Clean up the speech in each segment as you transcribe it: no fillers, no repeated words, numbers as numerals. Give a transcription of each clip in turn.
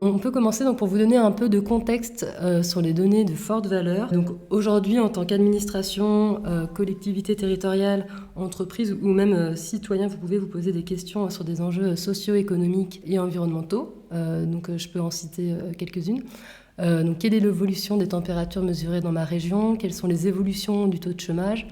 On peut commencer donc pour vous donner un peu de contexte sur les données de forte valeur. Donc aujourd'hui, en tant qu'administration, collectivité territoriale, entreprise ou même citoyen, vous pouvez vous poser des questions sur des enjeux socio-économiques et environnementaux. Donc je peux en citer quelques-unes. Donc quelle est l'évolution des températures mesurées dans ma région? Quelles sont les évolutions du taux de chômage?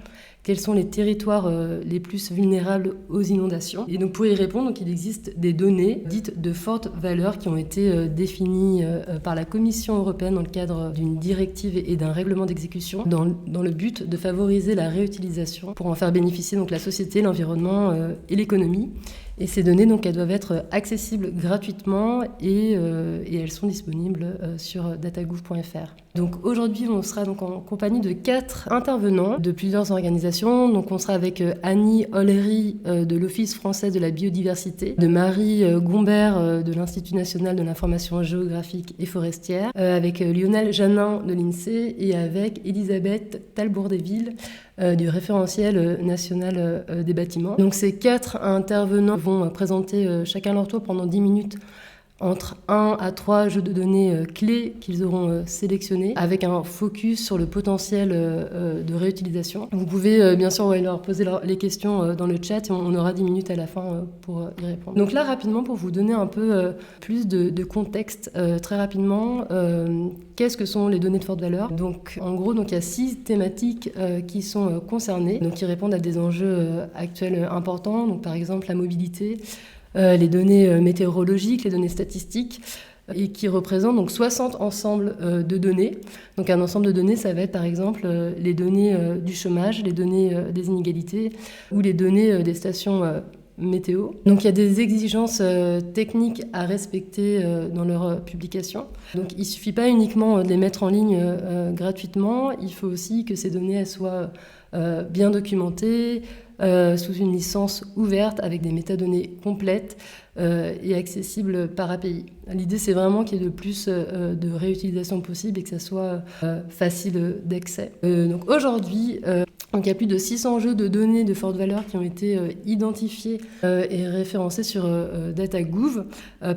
Quels sont les territoires les plus vulnérables aux inondations? Et donc pour y répondre, donc, il existe des données dites de forte valeur qui ont été définies par la Commission européenne dans le cadre d'une directive et d'un règlement d'exécution dans le but de favoriser la réutilisation pour en faire bénéficier donc, la société, l'environnement et l'économie. Et ces données, donc, elles doivent être accessibles gratuitement et elles sont disponibles sur datagouv.fr. Donc aujourd'hui, on sera donc en compagnie de 4 intervenants de plusieurs organisations. Donc on sera avec Annie Ollery de l'Office français de la biodiversité, de Marie Gombert de l'Institut national de l'information géographique et forestière, avec Lionel Janin de l'INSEE et avec Elisabeth Talbourdéville du référentiel national des bâtiments. Donc ces 4 intervenants vont présenter chacun leur tour pendant 10 minutes entre 1 à 3 jeux de données clés qu'ils auront sélectionnés avec un focus sur le potentiel de réutilisation. Vous pouvez bien sûr leur poser les questions dans le chat et on aura 10 minutes à la fin pour y répondre. Donc là, rapidement, pour vous donner un peu plus de contexte, très rapidement, qu'est-ce que sont les données de forte valeur? Donc en gros, donc, il y a 6 thématiques qui sont concernées, donc qui répondent à des enjeux actuels importants, donc par exemple la mobilité, les données météorologiques, les données statistiques, et qui représentent donc 60 ensembles de données. Donc un ensemble de données, ça va être par exemple les données du chômage, les données des inégalités ou les données des stations météo. Donc il y a des exigences techniques à respecter dans leur publication. Donc il ne suffit pas uniquement de les mettre en ligne gratuitement, il faut aussi que ces données elles soient bien documentées, sous une licence ouverte avec des métadonnées complètes et accessibles par API. L'idée, c'est vraiment qu'il y ait de plus de réutilisation possible et que ça soit facile d'accès. Donc aujourd'hui, il y a plus de 600 jeux de données de forte valeur qui ont été identifiés et référencés sur DataGouv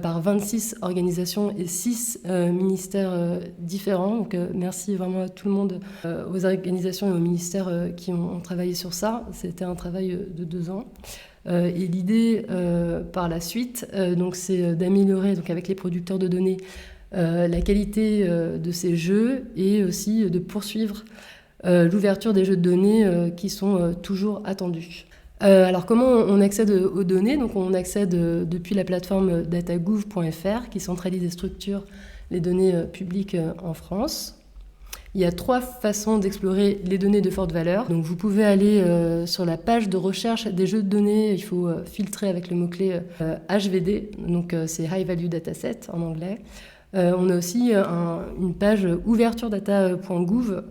par 26 organisations et 6 ministères différents. Donc merci vraiment à tout le monde, aux organisations et aux ministères qui ont travaillé sur ça. C'était un travail de 2 ans. Et l'idée par la suite, donc, c'est d'améliorer donc, avec les producteurs de données la qualité de ces jeux et aussi de poursuivre l'ouverture des jeux de données qui sont toujours attendus. Alors comment on accède aux données? Donc on accède depuis la plateforme datagouv.fr qui centralise et structure les données publiques en France. Il y a 3 façons d'explorer les données de forte valeur. Donc vous pouvez aller sur la page de recherche des jeux de données. Il faut filtrer avec le mot-clé HVD, donc c'est High Value Dataset en anglais. On a aussi une page ouverturedata.gouv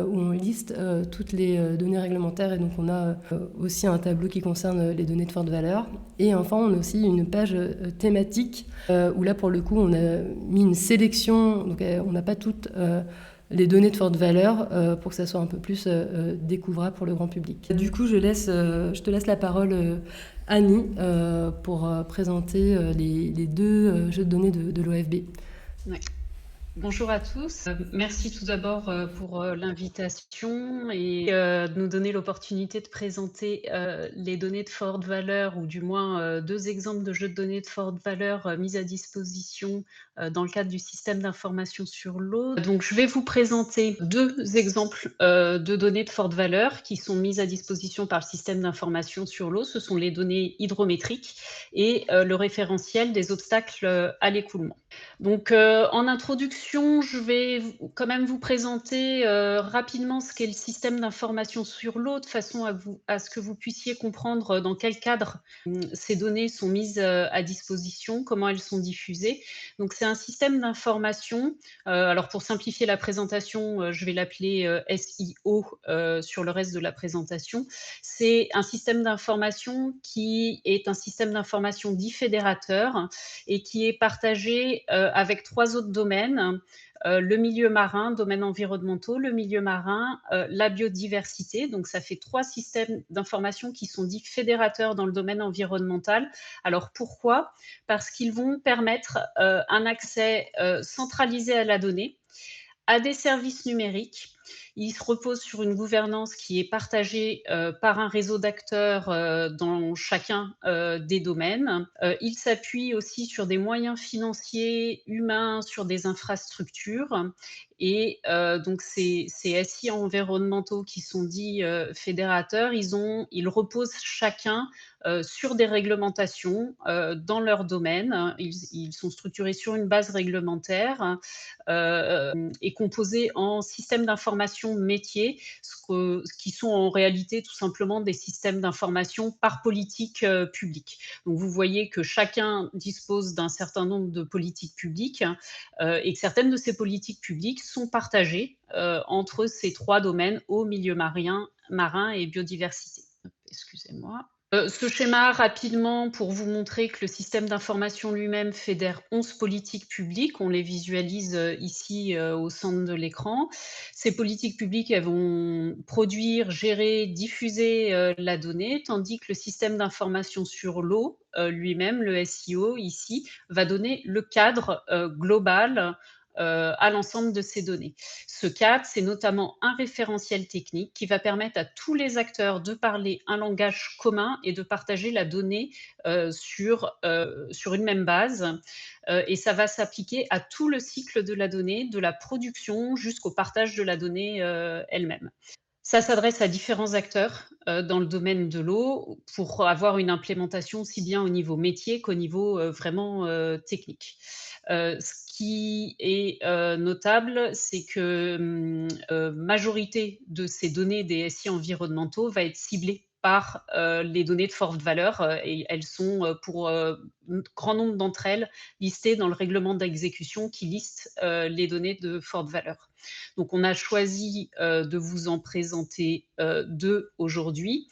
où on liste toutes les données réglementaires et donc on a aussi un tableau qui concerne les données de forte valeur. Et enfin, on a aussi une page thématique où là, pour le coup, on a mis une sélection, donc on n'a pas toutes les données de forte valeur pour que ça soit un peu plus découvrable pour le grand public. Du coup, je te laisse la parole, Annie, pour présenter les 2 jeux de données de l'OFB. Ouais. Bonjour à tous. Merci tout d'abord pour l'invitation et de nous donner l'opportunité de présenter les données de forte valeur ou du moins 2 exemples de jeux de données de forte valeur mis à disposition dans le cadre du système d'information sur l'eau. Donc je vais vous présenter 2 exemples de données de forte valeur qui sont mises à disposition par le système d'information sur l'eau. Ce sont les données hydrométriques et le référentiel des obstacles à l'écoulement. Donc, en introduction, je vais quand même vous présenter rapidement ce qu'est le système d'information sur l'eau, de façon à ce que vous puissiez comprendre dans quel cadre ces données sont mises à disposition, comment elles sont diffusées. Donc, c'est un système d'information. Alors, pour simplifier la présentation, je vais l'appeler SIO sur le reste de la présentation. C'est un système d'information qui est un système d'information dit fédérateur et qui est partagé avec 3 autres domaines. le milieu marin, domaines environnementaux, le milieu marin, la biodiversité. Donc ça fait 3 systèmes d'information qui sont dits fédérateurs dans le domaine environnemental. Alors pourquoi? Parce qu'ils vont permettre, un accès, centralisé à la donnée, à des services numériques. Il se repose sur une gouvernance qui est partagée, par un réseau d'acteurs, dans chacun, des domaines. Il s'appuie aussi sur des moyens financiers, humains, sur des infrastructures et donc ces SI environnementaux qui sont dits, fédérateurs, ils reposent chacun, sur des réglementations, dans leur domaine. Ils sont structurés sur une base réglementaire, et composés en systèmes d'information métiers, ce qui sont en réalité tout simplement des systèmes d'information par politique publique. Donc vous voyez que chacun dispose d'un certain nombre de politiques publiques et que certaines de ces politiques publiques sont partagées entre ces trois domaines, eau, milieu marin et biodiversité. Excusez-moi. Ce schéma, rapidement, pour vous montrer que le système d'information lui-même fédère 11 politiques publiques. On les visualise ici au centre de l'écran. Ces politiques publiques, elles vont produire, gérer, diffuser la donnée, tandis que le système d'information sur l'eau lui-même, le SIO ici, va donner le cadre global à l'ensemble de ces données. Ce cadre, c'est notamment un référentiel technique qui va permettre à tous les acteurs de parler un langage commun et de partager la donnée sur une même base. Et ça va s'appliquer à tout le cycle de la donnée, de la production jusqu'au partage de la donnée elle-même. Ça s'adresse à différents acteurs dans le domaine de l'eau pour avoir une implémentation aussi bien au niveau métier qu'au niveau vraiment technique. Ce qui est notable, c'est que majorité de ces données des SI environnementaux va être ciblée par les données de forte valeur et elles sont pour grand nombre d'entre elles listées dans le règlement d'exécution qui liste les données de forte valeur. Donc on a choisi de vous en présenter 2 aujourd'hui.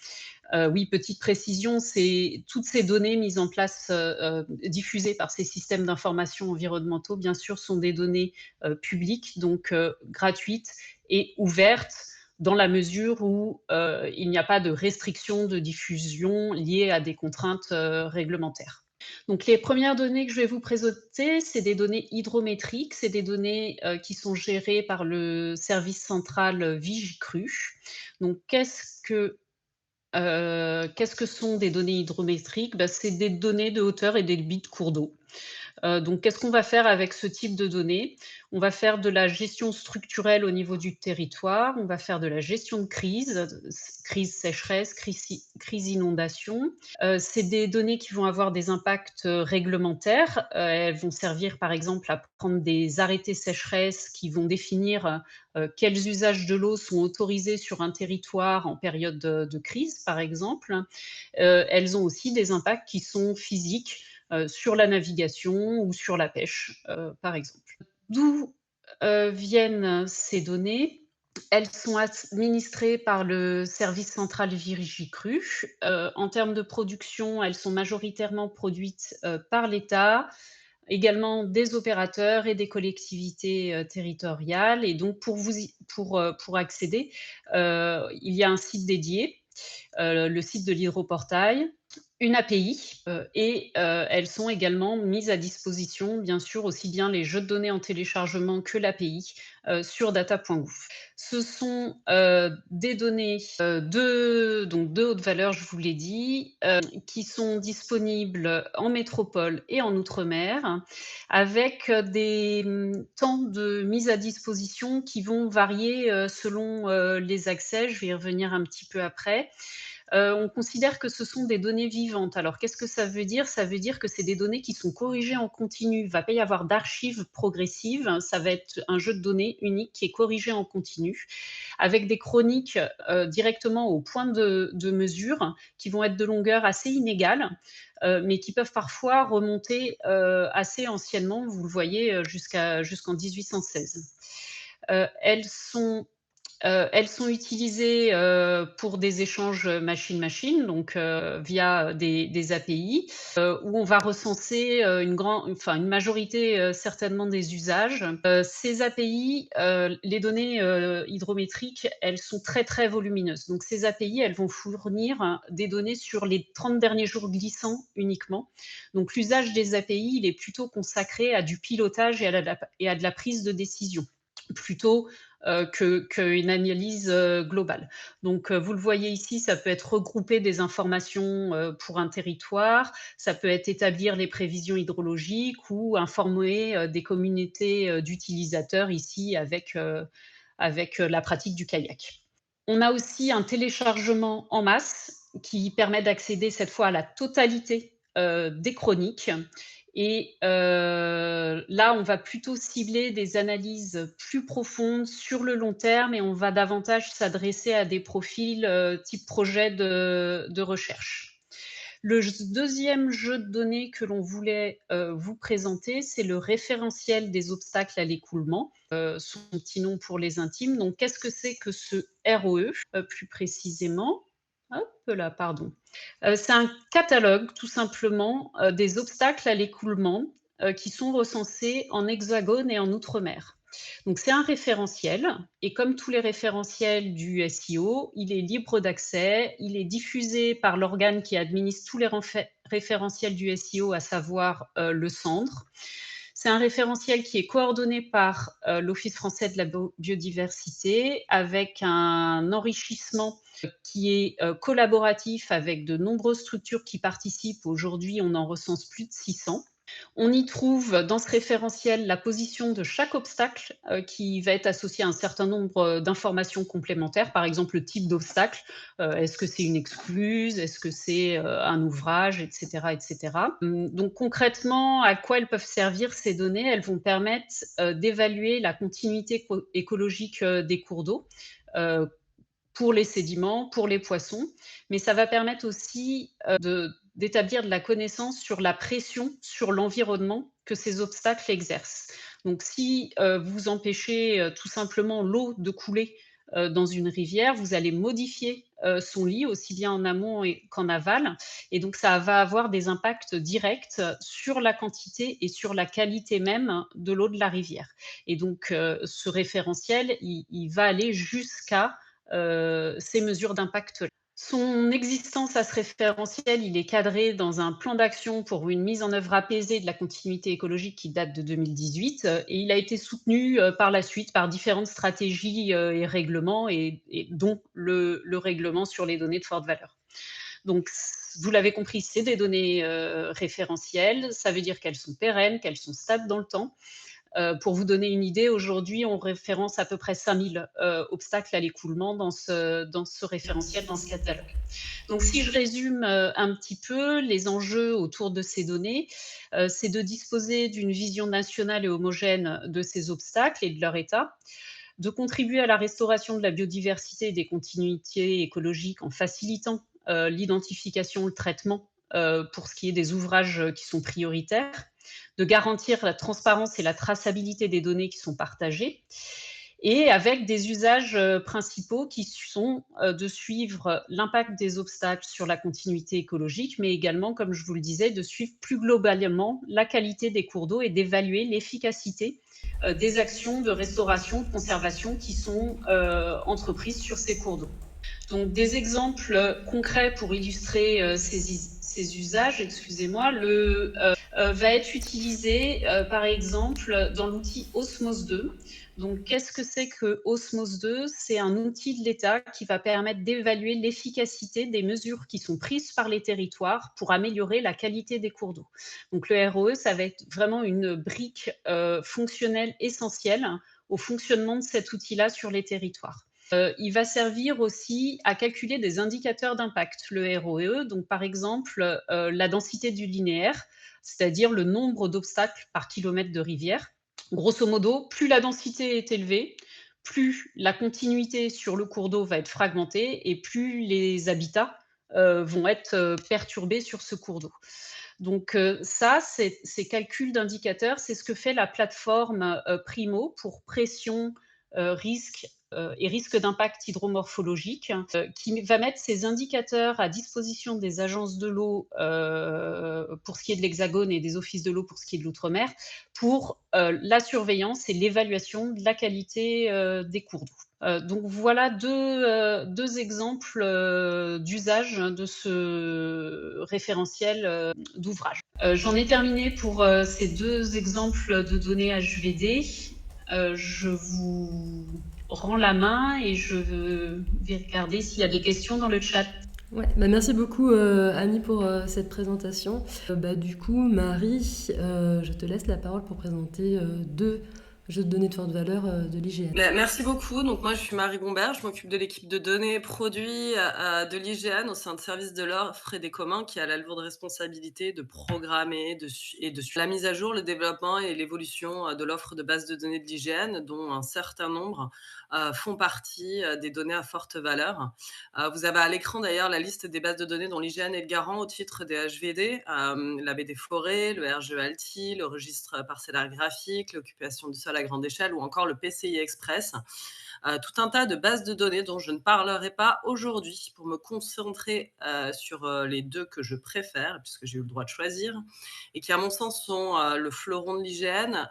Oui, petite précision, c'est toutes ces données mises en place, diffusées par ces systèmes d'information environnementaux, bien sûr, sont des données publiques, donc gratuites et ouvertes dans la mesure où il n'y a pas de restriction de diffusion liée à des contraintes réglementaires. Donc les premières données que je vais vous présenter, c'est des données hydrométriques, c'est des données qui sont gérées par le service central Vigicru. Donc qu'est-ce que sont des données hydrométriques? Bah, c'est des données de hauteur et des débits de cours d'eau. Donc qu'est-ce qu'on va faire avec ce type de données? On va faire de la gestion structurelle au niveau du territoire, on va faire de la gestion de crise sécheresse, crise inondation. C'est des données qui vont avoir des impacts, réglementaires. Elles vont servir par exemple à prendre des arrêtés sécheresse qui vont définir, quels usages de l'eau sont autorisés sur un territoire en période de crise, par exemple. Elles ont aussi des impacts qui sont physiques, sur la navigation ou sur la pêche, par exemple. D'où viennent ces données? Elles sont administrées par le service central Vigicru. En termes de production, elles sont majoritairement produites par l'État, également des opérateurs et des collectivités territoriales. Et donc, pour accéder, il y a un site dédié, le site de l'hydroportail, une API et elles sont également mises à disposition, bien sûr, aussi bien les jeux de données en téléchargement que l'API sur data.gouv. Ce sont des données de haute valeur, je vous l'ai dit, qui sont disponibles en métropole et en outre-mer, avec des temps de mise à disposition qui vont varier selon les accès. Je vais y revenir un petit peu après. On considère que ce sont des données vivantes. Alors qu'est-ce que ça veut dire? Ça veut dire que c'est des données qui sont corrigées en continu. Il ne va pas y avoir d'archives progressives, ça va être un jeu de données unique qui est corrigé en continu, avec des chroniques directement au point de mesure, qui vont être de longueur assez inégale, mais qui peuvent parfois remonter assez anciennement, vous le voyez, jusqu'en 1816. Elles sont Elles sont utilisées, pour des échanges machine-machine, donc via des API, où on va recenser, une majorité, certainement des usages. Ces API, les données, hydrométriques, elles sont très, très volumineuses. Donc ces API, elles vont fournir des données sur les 30 derniers jours glissants uniquement. Donc l'usage des API, il est plutôt consacré à du pilotage et à de la prise de décision, plutôt qu'une analyse globale. Donc, vous le voyez ici, ça peut être regrouper des informations pour un territoire, ça peut être établir les prévisions hydrologiques ou informer des communautés d'utilisateurs ici avec la pratique du kayak. On a aussi un téléchargement en masse qui permet d'accéder cette fois à la totalité des chroniques. Et là, on va plutôt cibler des analyses plus profondes sur le long terme et on va davantage s'adresser à des profils type projet de recherche. Le deuxième jeu de données que l'on voulait vous présenter, c'est le référentiel des obstacles à l'écoulement, son petit nom pour les intimes. Donc, qu'est-ce que c'est que ce ROE, plus précisément? Hop là, pardon. C'est un catalogue, tout simplement, des obstacles à l'écoulement qui sont recensés en hexagone et en outre-mer. Donc, c'est un référentiel et comme tous les référentiels du SEO, il est libre d'accès, il est diffusé par l'organe qui administre tous les référentiels du SEO, à savoir le Centre. C'est un référentiel qui est coordonné par l'Office français de la biodiversité avec un enrichissement qui est collaboratif avec de nombreuses structures qui participent. Aujourd'hui, on en recense plus de 600. On y trouve dans ce référentiel la position de chaque obstacle qui va être associé à un certain nombre d'informations complémentaires, par exemple le type d'obstacle, est-ce que c'est une excluse, est-ce que c'est un ouvrage, etc., etc. Donc concrètement, à quoi elles peuvent servir ces données? Elles vont permettre d'évaluer la continuité écologique des cours d'eau, euh, pour les sédiments, pour les poissons, mais ça va permettre aussi d'établir de la connaissance sur la pression sur l'environnement que ces obstacles exercent. Donc si vous empêchez tout simplement l'eau de couler dans une rivière, vous allez modifier son lit aussi bien en amont qu'en aval, et donc ça va avoir des impacts directs sur la quantité et sur la qualité même de l'eau de la rivière. Et donc ce référentiel, il va aller jusqu'à ces mesures d'impact. Son existence à ce référentiel, il est cadré dans un plan d'action pour une mise en œuvre apaisée de la continuité écologique qui date de 2018 et il a été soutenu par la suite par différentes stratégies et règlements et dont le règlement sur les données de forte valeur. Donc, vous l'avez compris, c'est des données référentielles, ça veut dire qu'elles sont pérennes, qu'elles sont stables dans le temps. Pour vous donner une idée, aujourd'hui, on référence à peu près 5000 obstacles à l'écoulement dans ce référentiel, dans ce catalogue. Donc, si je résume un petit peu les enjeux autour de ces données, c'est de disposer d'une vision nationale et homogène de ces obstacles et de leur état, de contribuer à la restauration de la biodiversité et des continuités écologiques en facilitant l'identification, le traitement pour ce qui est des ouvrages qui sont prioritaires, de garantir la transparence et la traçabilité des données qui sont partagées, et avec des usages principaux qui sont de suivre l'impact des obstacles sur la continuité écologique, mais également, comme je vous le disais, de suivre plus globalement la qualité des cours d'eau et d'évaluer l'efficacité des actions de restauration, de conservation qui sont entreprises sur ces cours d'eau. Donc, des exemples concrets pour illustrer ces usages, excusez-moi, va être utilisé, par exemple, dans l'outil Osmose 2. Donc, qu'est-ce que c'est que Osmose 2? C'est un outil de l'État qui va permettre d'évaluer l'efficacité des mesures qui sont prises par les territoires pour améliorer la qualité des cours d'eau. Donc, le ROE, ça va être vraiment une brique fonctionnelle essentielle au fonctionnement de cet outil-là sur les territoires. Il va servir aussi à calculer des indicateurs d'impact, le ROE. Donc, par exemple, la densité du linéaire, c'est-à-dire le nombre d'obstacles par kilomètre de rivière. Grosso modo, plus la densité est élevée, plus la continuité sur le cours d'eau va être fragmentée et plus les habitats vont être perturbés sur ce cours d'eau. Donc ça, ces calculs d'indicateurs, c'est ce que fait la plateforme Primo pour pression, risque, et risque d'impact hydromorphologique, qui va mettre ces indicateurs à disposition des agences de l'eau pour ce qui est de l'Hexagone et des offices de l'eau pour ce qui est de l'outre-mer, pour la surveillance et l'évaluation de la qualité des cours d'eau. Donc voilà deux exemples d'usage de ce référentiel d'ouvrage. J'en ai terminé pour ces deux exemples de données HVD. Je vous rends la main et je vais regarder s'il y a des questions dans le chat. Ouais, merci beaucoup Annie pour cette présentation. Du coup, Marie, je te laisse la parole pour présenter deux jeux de données de forte valeur de l'IGN. Merci beaucoup. Donc moi, je suis Marie Gombert. Je m'occupe de l'équipe de données produits de l'IGN au sein de service de l'offre et des communs qui a la lourde responsabilité de programmer et de suivre la mise à jour, le développement et l'évolution de l'offre de base de données de l'IGN, dont un certain nombre font partie des données à forte valeur. Vous avez à l'écran d'ailleurs la liste des bases de données dont l'IGN est le garant au titre des HVD, la BD Forêt, le RGE ALTI, le registre parcellaire graphique, l'occupation du sol à grande échelle ou encore le PCI Express. Tout un tas de bases de données dont je ne parlerai pas aujourd'hui pour me concentrer sur les deux que je préfère, puisque j'ai eu le droit de choisir, et qui à mon sens sont le fleuron de l'IGN.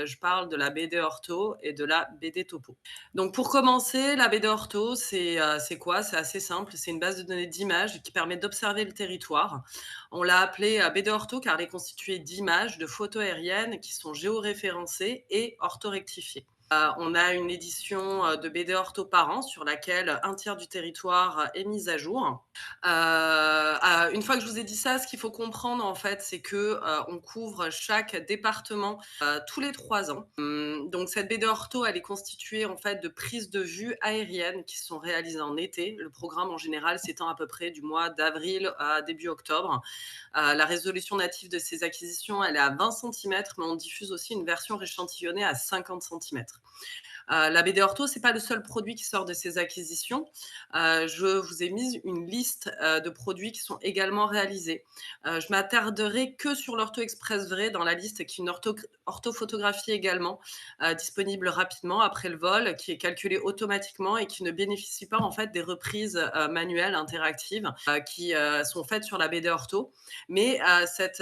Je parle de la BD Ortho et de la BD Topo. Donc pour commencer, la BD Ortho, c'est quoi? C'est assez simple, c'est une base de données d'images qui permet d'observer le territoire. On l'a appelée BD Ortho car elle est constituée d'images, de photos aériennes qui sont géoréférencées et orthorectifiées. On a une édition de BD Ortho par an sur laquelle un tiers du territoire est mis à jour. Une fois que je vous ai dit ça, ce qu'il faut comprendre en fait, c'est que on couvre chaque département tous les 3 ans. Donc cette BD Ortho, elle est constituée en fait de prises de vue aériennes qui sont réalisées en été. Le programme en général s'étend à peu près du mois d'avril à début octobre. La résolution native de ces acquisitions, elle est à 20 cm, mais on diffuse aussi une version réchantillonnée à 50 cm. La BD Ortho, c'est pas le seul produit qui sort de ces acquisitions. Je vous ai mis une liste de produits qui sont également réalisés. Je m'attarderai que sur l'Ortho Express Vrai dans la liste, qui est une orthophotographie également, disponible rapidement après le vol, qui est calculée automatiquement et qui ne bénéficie pas en fait des reprises manuelles interactives qui sont faites sur la BD Ortho. Mais cette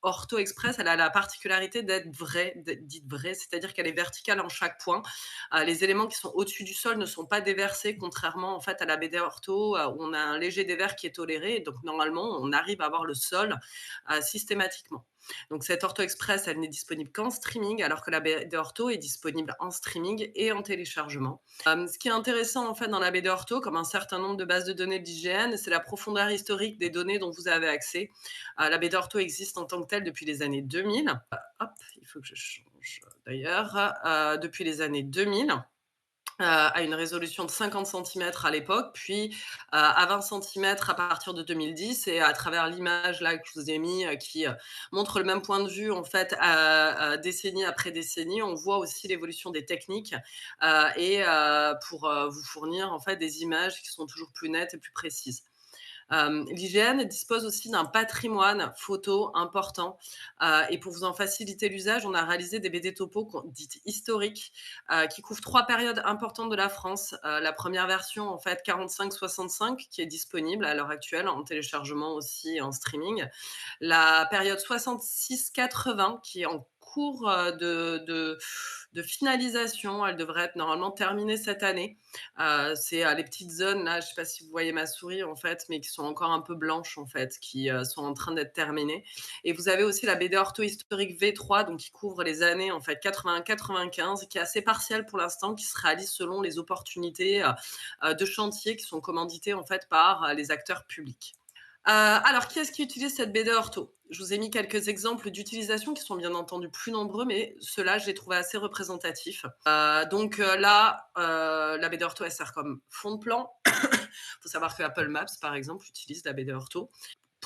Ortho Express, elle a la particularité d'être dite vraie, c'est-à-dire qu'elle est verticale en chaque point. Les éléments qui sont au-dessus du sol ne sont pas déversés, contrairement en fait à la BD Ortho où on a un léger dévers qui est toléré. Et donc normalement, on arrive à avoir le sol systématiquement. Donc cette Ortho Express, elle n'est disponible qu'en streaming, alors que la BD Ortho est disponible en streaming et en téléchargement. Ce qui est intéressant en fait dans la BD Ortho, comme un certain nombre de bases de données d'IGN, c'est la profondeur historique des données dont vous avez accès. La BD Ortho existe en tant que telle depuis les années 2000. Il faut que je change d'ailleurs. Depuis les années 2000. À une résolution de 50 cm à l'époque, puis à 20 cm à partir de 2010, et à travers l'image là que je vous ai mis qui montre le même point de vue en fait décennie après décennie, on voit aussi l'évolution des techniques et pour vous fournir en fait des images qui sont toujours plus nettes et plus précises. L'IGN dispose aussi d'un patrimoine photo important et pour vous en faciliter l'usage, on a réalisé des BD topo dites historiques qui couvrent 3 périodes importantes de la France. La première version, en fait, 45-65, qui est disponible à l'heure actuelle en téléchargement aussi et en streaming. La période 66-80, qui est en cours de finalisation. Elle devrait être normalement terminée cette année. C'est les petites zones là, je ne sais pas si vous voyez ma souris en fait, mais qui sont encore un peu blanches en fait, qui sont en train d'être terminées. Et vous avez aussi la BD Ortho historique V3, donc qui couvre les années en fait 80-95, qui est assez partielle pour l'instant, qui se réalise selon les opportunités de chantier qui sont commanditées en fait par les acteurs publics. Alors, qui est-ce qui utilise cette BD Ortho? Je vous ai mis quelques exemples d'utilisation qui sont bien entendu plus nombreux, mais ceux-là, je les trouvais assez représentatifs. Là, la BD Ortho, elle sert comme fond de plan. Il faut savoir que Apple Maps, par exemple, utilise la BD Ortho.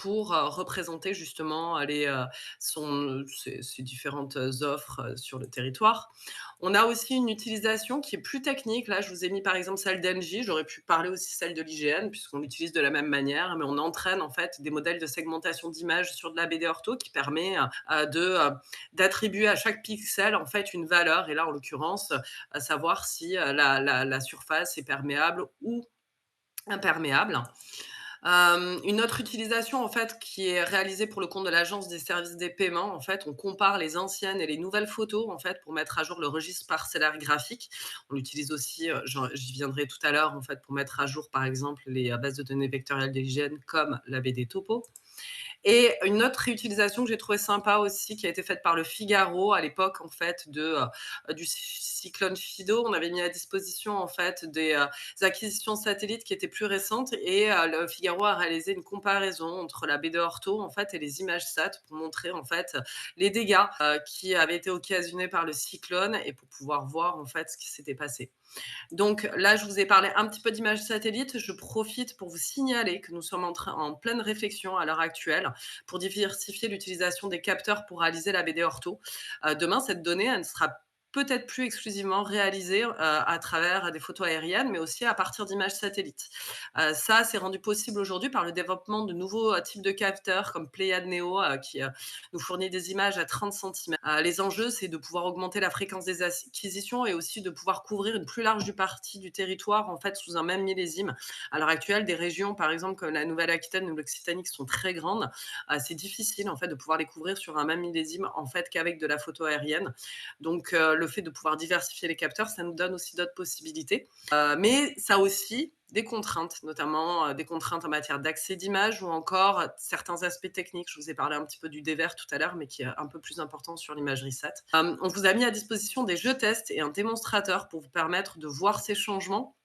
pour représenter justement ces différentes offres sur le territoire. On a aussi une utilisation qui est plus technique. Là, je vous ai mis par exemple celle d'Engie. J'aurais pu parler aussi celle de l'IGN, puisqu'on l'utilise de la même manière, mais on entraîne en fait des modèles de segmentation d'images sur de la BD ortho qui permet d'attribuer à chaque pixel en fait une valeur. Et là, en l'occurrence, à savoir si la surface est perméable ou imperméable. Une autre utilisation, en fait, qui est réalisée pour le compte de l'Agence des services des paiements, en fait, on compare les anciennes et les nouvelles photos, en fait, pour mettre à jour le registre parcellaire graphique. On l'utilise aussi, j'y viendrai tout à l'heure, en fait, pour mettre à jour, par exemple, les bases de données vectorielles de l'hygiène comme la BD Topo. Et une autre réutilisation que j'ai trouvé sympa aussi, qui a été faite par Le Figaro à l'époque en fait du cyclone Fido. On avait mis à disposition en fait des acquisitions satellites qui étaient plus récentes et Le Figaro a réalisé une comparaison entre la BD ortho en fait et les images sat pour montrer en fait les dégâts qui avaient été occasionnés par le cyclone et pour pouvoir voir en fait ce qui s'était passé. Donc là, je vous ai parlé un petit peu d'images satellites. Je profite pour vous signaler que nous sommes en pleine réflexion à l'heure actuelle pour diversifier l'utilisation des capteurs pour réaliser la BD ortho. Demain, cette donnée, elle ne sera peut-être plus exclusivement réalisée à travers des photos aériennes, mais aussi à partir d'images satellites. Ça, c'est rendu possible aujourd'hui par le développement de nouveaux types de capteurs comme Pléiade Neo qui nous fournit des images à 30 centimètres. Les enjeux, c'est de pouvoir augmenter la fréquence des acquisitions et aussi de pouvoir couvrir une plus large partie du territoire en fait sous un même millésime. À l'heure actuelle, des régions, par exemple comme la Nouvelle-Aquitaine ou l'Occitanie, qui sont très grandes, c'est difficile en fait de pouvoir les couvrir sur un même millésime en fait qu'avec de la photo aérienne. Donc le fait de pouvoir diversifier les capteurs, ça nous donne aussi d'autres possibilités. Mais ça aussi des contraintes, notamment des contraintes en matière d'accès d'image ou encore certains aspects techniques. Je vous ai parlé un petit peu du dévers tout à l'heure, mais qui est un peu plus important sur l'imagerie SAT. On vous a mis à disposition des jeux tests et un démonstrateur pour vous permettre de voir ces changements.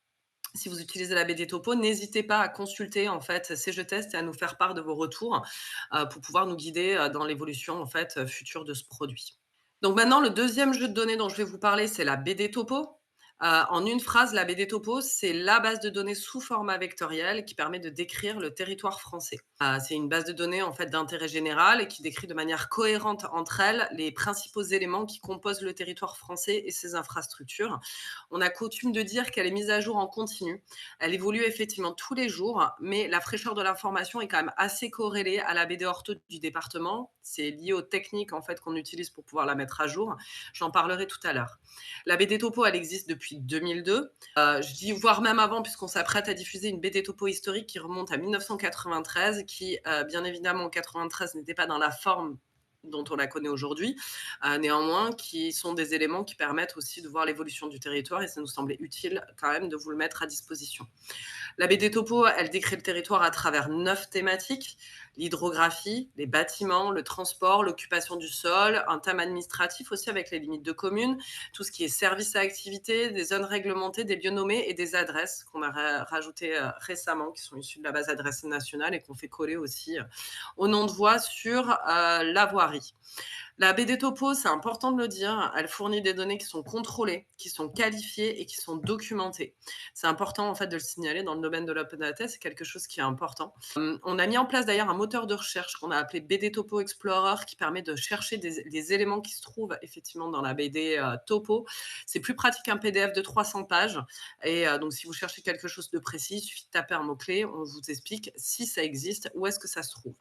Si vous utilisez la BD Topo, n'hésitez pas à consulter en fait ces jeux tests et à nous faire part de vos retours pour pouvoir nous guider dans l'évolution en fait future de ce produit. Donc maintenant, le deuxième jeu de données dont je vais vous parler, c'est la BD Topo. En une phrase, la BD Topo, c'est la base de données sous format vectoriel qui permet de décrire le territoire français. C'est une base de données en fait d'intérêt général et qui décrit de manière cohérente entre elles les principaux éléments qui composent le territoire français et ses infrastructures. On a coutume de dire qu'elle est mise à jour en continu. Elle évolue effectivement tous les jours, mais la fraîcheur de l'information est quand même assez corrélée à la BD ortho du département. C'est lié aux techniques en fait qu'on utilise pour pouvoir la mettre à jour. J'en parlerai tout à l'heure. La BD Topo, elle existe depuis 2002. Je dis voire même avant, puisqu'on s'apprête à diffuser une BD Topo historique qui remonte à 1993, qui, bien évidemment, en 93, n'était pas dans la forme dont on la connaît aujourd'hui, néanmoins, qui sont des éléments qui permettent aussi de voir l'évolution du territoire et ça nous semblait utile quand même de vous le mettre à disposition. La BD Topo, elle décrit le territoire à travers 9 thématiques: l'hydrographie, les bâtiments, le transport, l'occupation du sol, un thème administratif aussi avec les limites de communes, tout ce qui est services à activité, des zones réglementées, des lieux nommés et des adresses qu'on a rajoutées récemment, qui sont issues de la base adresse nationale et qu'on fait coller aussi au nom de voie sur la voirie. La BD Topo, c'est important de le dire, elle fournit des données qui sont contrôlées, qui sont qualifiées et qui sont documentées. C'est important en fait de le signaler dans le domaine de l'open data, c'est quelque chose qui est important. On a mis en place d'ailleurs un moteur de recherche qu'on a appelé BD Topo Explorer qui permet de chercher des éléments qui se trouvent effectivement dans la BD Topo. C'est plus pratique qu'un PDF de 300 pages et donc si vous cherchez quelque chose de précis, il suffit de taper un mot-clé, on vous explique si ça existe, où est-ce que ça se trouve.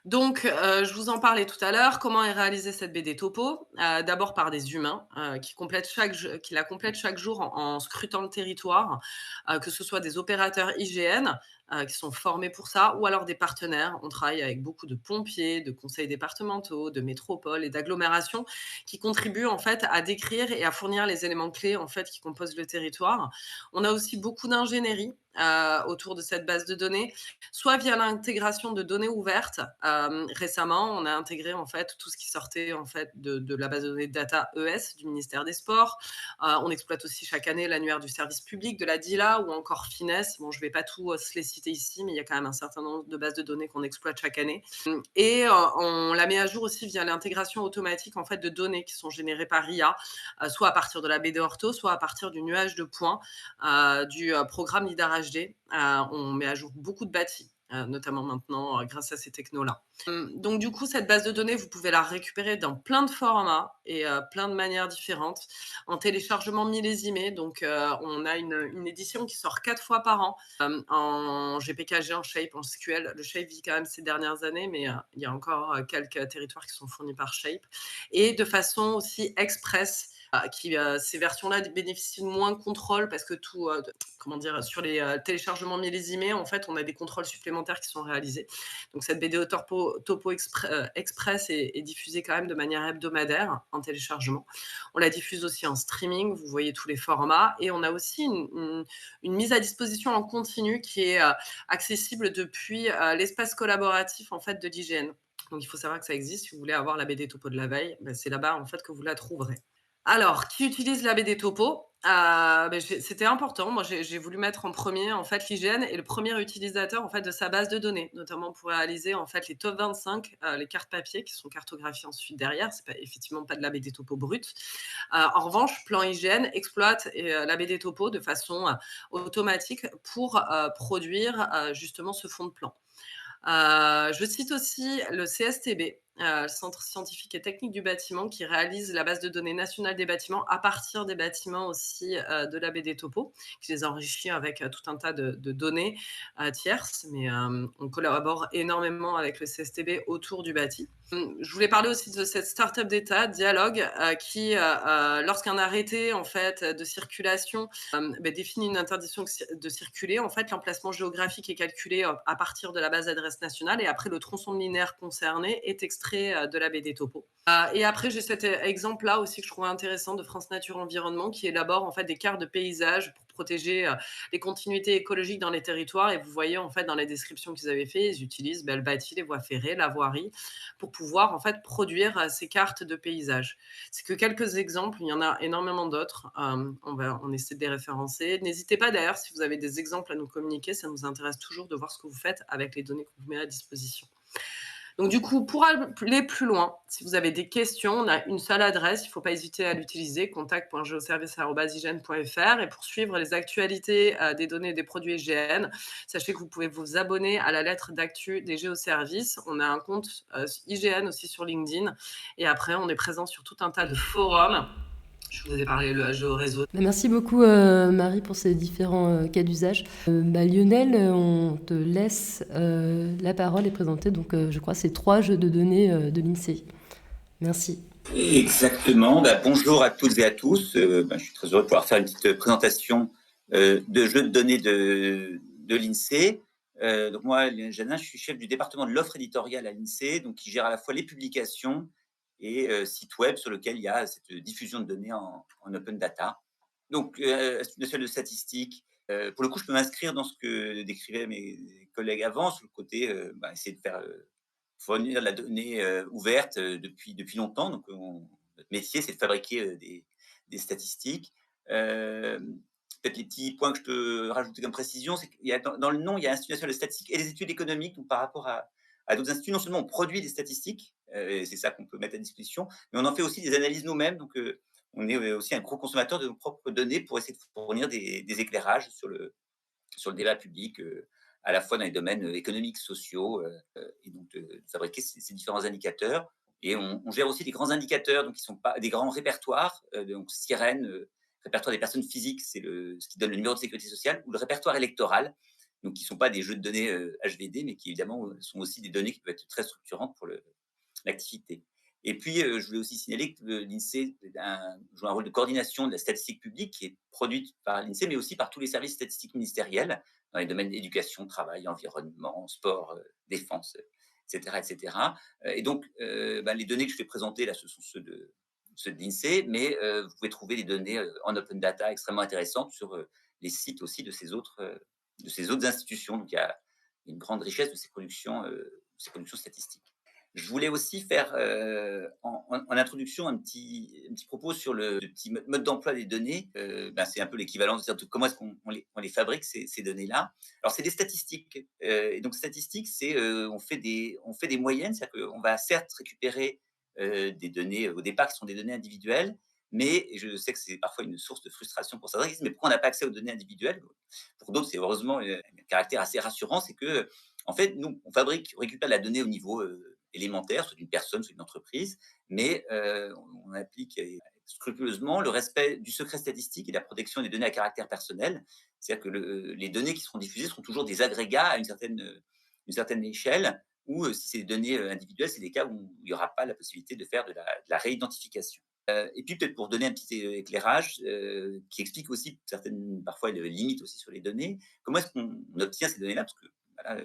Donc, je vous en parlais tout à l'heure. Comment est réalisée cette BD Topo? D'abord par des humains qui la complètent chaque jour en scrutant le territoire, que ce soit des opérateurs IGN qui sont formés pour ça, ou alors des partenaires. On travaille avec beaucoup de pompiers, de conseils départementaux, de métropoles et d'agglomérations qui contribuent en fait à décrire et à fournir les éléments clés en fait qui composent le territoire. On a aussi beaucoup d'ingénierie autour de cette base de données, soit via l'intégration de données ouvertes. Récemment, on a intégré en fait tout ce qui sortait en fait de la base de données Data ES du ministère des Sports. On exploite aussi chaque année l'annuaire du service public, de la DILA ou encore Finesse. Bon, je ne vais pas tous les citer ici, mais il y a quand même un certain nombre de bases de données qu'on exploite chaque année. Et on la met à jour aussi via l'intégration automatique en fait de données qui sont générées par IA, soit à partir de la BD Ortho, soit à partir du nuage de points du programme LIDAR HD. On met à jour beaucoup de bâtis notamment maintenant grâce à ces technos-là. Donc du coup, cette base de données, vous pouvez la récupérer dans plein de formats et plein de manières différentes. En téléchargement millésimé, donc on a une édition qui sort 4 fois par an, en GPKG, en Shape, en SQL. Le Shape vit quand même ces dernières années, mais il y a encore quelques territoires qui sont fournis par Shape. Et de façon aussi express, ces versions-là bénéficient de moins de contrôle parce que tout, sur les téléchargements millésimés, en fait, on a des contrôles supplémentaires qui sont réalisés. Donc cette BDO Topo Express est diffusée quand même de manière hebdomadaire en téléchargement. On la diffuse aussi en streaming, vous voyez tous les formats. Et on a aussi une mise à disposition en continu qui est accessible depuis l'espace collaboratif en fait, de l'IGN. Donc il faut savoir que ça existe. Si vous voulez avoir la BD Topo de la veille, c'est là-bas en fait, que vous la trouverez. Alors, qui utilise la BD Topo? C'était important. Moi, j'ai voulu mettre en premier en fait l'IGN est le premier utilisateur en fait de sa base de données, notamment pour réaliser en fait les top 25, les cartes papier qui sont cartographiées ensuite derrière. C'est pas effectivement pas de la BD Topo brute. En revanche, Plan IGN exploite la BD Topo de façon automatique pour produire justement ce fond de plan. Je cite aussi le CSTB, le Centre scientifique et technique du bâtiment, qui réalise la base de données nationale des bâtiments à partir des bâtiments aussi de la BD Topo, qui les enrichit avec tout un tas de données tierces. Mais on collabore énormément avec le CSTB autour du bâti. Je voulais parler aussi de cette start-up d'État, Dialogue, qui, lorsqu'un arrêté en fait de circulation définit une interdiction de circuler, en fait, l'emplacement géographique est calculé à partir de la base d'adresse nationale et après le tronçon linéaire concerné est extrait de la BD Topo. Et après, j'ai cet exemple-là aussi que je trouvais intéressant de France Nature Environnement qui élabore en fait des cartes de paysage pour protéger les continuités écologiques dans les territoires. Et vous voyez en fait dans les descriptions qu'ils avaient fait, ils utilisent le bâti, les voies ferrées, la voirie pour pouvoir en fait produire ces cartes de paysage. C'est que quelques exemples, il y en a énormément d'autres. On essaie de les référencer. N'hésitez pas d'ailleurs si vous avez des exemples à nous communiquer, ça nous intéresse toujours de voir ce que vous faites avec les données qu'on vous met à disposition. Donc du coup, pour aller plus loin, si vous avez des questions, on a une seule adresse, il ne faut pas hésiter à l'utiliser, contact.geoservice@ign.fr. Et pour suivre les actualités des données et des produits IGN, sachez que vous pouvez vous abonner à la lettre d'actu des géoservices. On a un compte IGN aussi sur LinkedIn. Et après, on est présent sur tout un tas de forums. Je vous ai parlé le GeoRéseau. Merci beaucoup Marie pour ces différents cas d'usage. Lionel, on te laisse la parole et présenter donc je crois ces 3 jeux de données de l'INSEE. Merci. Exactement. Bonjour à toutes et à tous. Je suis très heureux de pouvoir faire une petite présentation de jeux de données de l'INSEE. Donc moi, Lionel Janin, je suis chef du département de l'offre éditoriale à l'INSEE, donc qui gère à la fois les publications et sites web sur lequel il y a cette diffusion de données en open data. Donc, Institut national de statistique, pour le coup, je peux m'inscrire dans ce que décrivaient mes collègues avant, sur le côté, essayer de faire fournir de la donnée ouverte depuis longtemps. Donc, notre métier, c'est de fabriquer des statistiques. Peut-être les petits points que je peux rajouter comme précision, c'est qu'il y a dans le nom, il y a Institut national de statistique et les études économiques. Donc, par rapport à d'autres instituts, non seulement on produit des statistiques, c'est ça qu'on peut mettre à disposition, mais on en fait aussi des analyses nous-mêmes. Donc, on est aussi un gros consommateur de nos propres données pour essayer de fournir des éclairages sur le débat public, à la fois dans les domaines économiques, sociaux, et donc de fabriquer ces différents indicateurs. Et on gère aussi des grands indicateurs, donc qui sont pas des grands répertoires, donc Sirène, répertoire des personnes physiques, c'est ce qui donne le numéro de sécurité sociale, ou le répertoire électoral, donc qui ne sont pas des jeux de données HVD, mais qui évidemment sont aussi des données qui peuvent être très structurantes pour l'activité. Et puis, je voulais aussi signaler que l'INSEE joue un rôle de coordination de la statistique publique qui est produite par l'INSEE, mais aussi par tous les services statistiques ministériels dans les domaines éducation, travail, environnement, sport, défense, etc., etc. Et donc, les données que je vais présenter là, ce sont ceux de l'INSEE, mais vous pouvez trouver des données en open data extrêmement intéressantes sur les sites aussi de ces autres institutions. Donc, il y a une grande richesse de ces productions statistiques. Je voulais aussi faire en introduction un petit propos sur le petit mode d'emploi des données. C'est un peu l'équivalent de comment est-ce qu'on les fabrique, ces données-là. Alors, c'est des statistiques. Et donc, statistiques, c'est on fait des moyennes, c'est-à-dire qu'on va certes récupérer des données au départ qui sont des données individuelles, mais je sais que c'est parfois une source de frustration pour certains qui disent mais pourquoi on n'a pas accès aux données individuelles? Pour d'autres, c'est heureusement un caractère assez rassurant, c'est que En fait, nous, on récupère la donnée au niveau élémentaire, soit d'une personne, soit d'une entreprise, mais on applique scrupuleusement le respect du secret statistique et de la protection des données à caractère personnel. C'est-à-dire que les données qui seront diffusées seront toujours des agrégats à une certaine échelle, ou si c'est des données individuelles, c'est des cas où il n'y aura pas la possibilité de faire de la réidentification. Et puis peut-être pour donner un petit éclairage qui explique aussi certaines, parfois, les limites aussi sur les données, comment est-ce qu'on obtient ces données-là? Parce que voilà,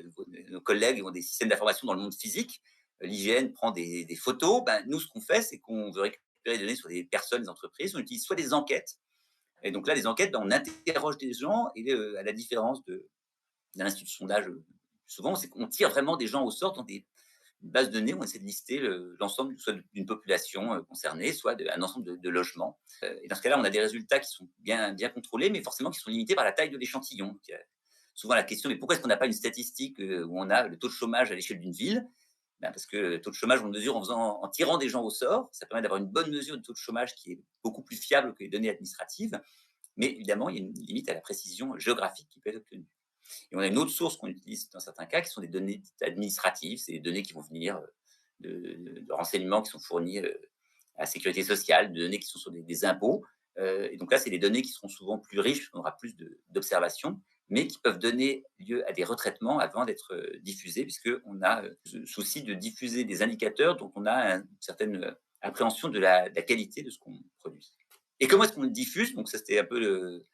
nos collègues ont des systèmes d'information dans le monde physique, l'IGN prend des photos, ben, nous ce qu'on fait, c'est qu'on veut récupérer des données sur des personnes, des entreprises, on utilise soit des enquêtes, et donc là, les enquêtes, ben, on interroge des gens, et à la différence d'un institut de sondage, souvent, c'est qu'on tire vraiment des gens au sort dans une base de données où on essaie de lister l'ensemble soit d'une population concernée, soit un ensemble de logements. Et dans ce cas-là, on a des résultats qui sont bien contrôlés, mais forcément qui sont limités par la taille de l'échantillon. Donc, il y a souvent la question, mais pourquoi est-ce qu'on n'a pas une statistique où on a le taux de chômage à l'échelle d'une ville? Ben parce que le taux de chômage, on le mesure en tirant des gens au sort. Ça permet d'avoir une bonne mesure du taux de chômage qui est beaucoup plus fiable que les données administratives. Mais évidemment, il y a une limite à la précision géographique qui peut être obtenue. Et on a une autre source qu'on utilise dans certains cas, qui sont des données administratives. C'est des données qui vont venir de renseignements qui sont fournis à la sécurité sociale, de données qui sont sur des impôts. Et donc là, c'est des données qui seront souvent plus riches, on aura plus d'observations, mais qui peuvent donner lieu à des retraitements avant d'être diffusées, puisqu'on a ce souci de diffuser des indicateurs dont on a une certaine appréhension de la qualité de ce qu'on produit. Et comment est-ce qu'on le diffuse? Donc ça, c'était un peu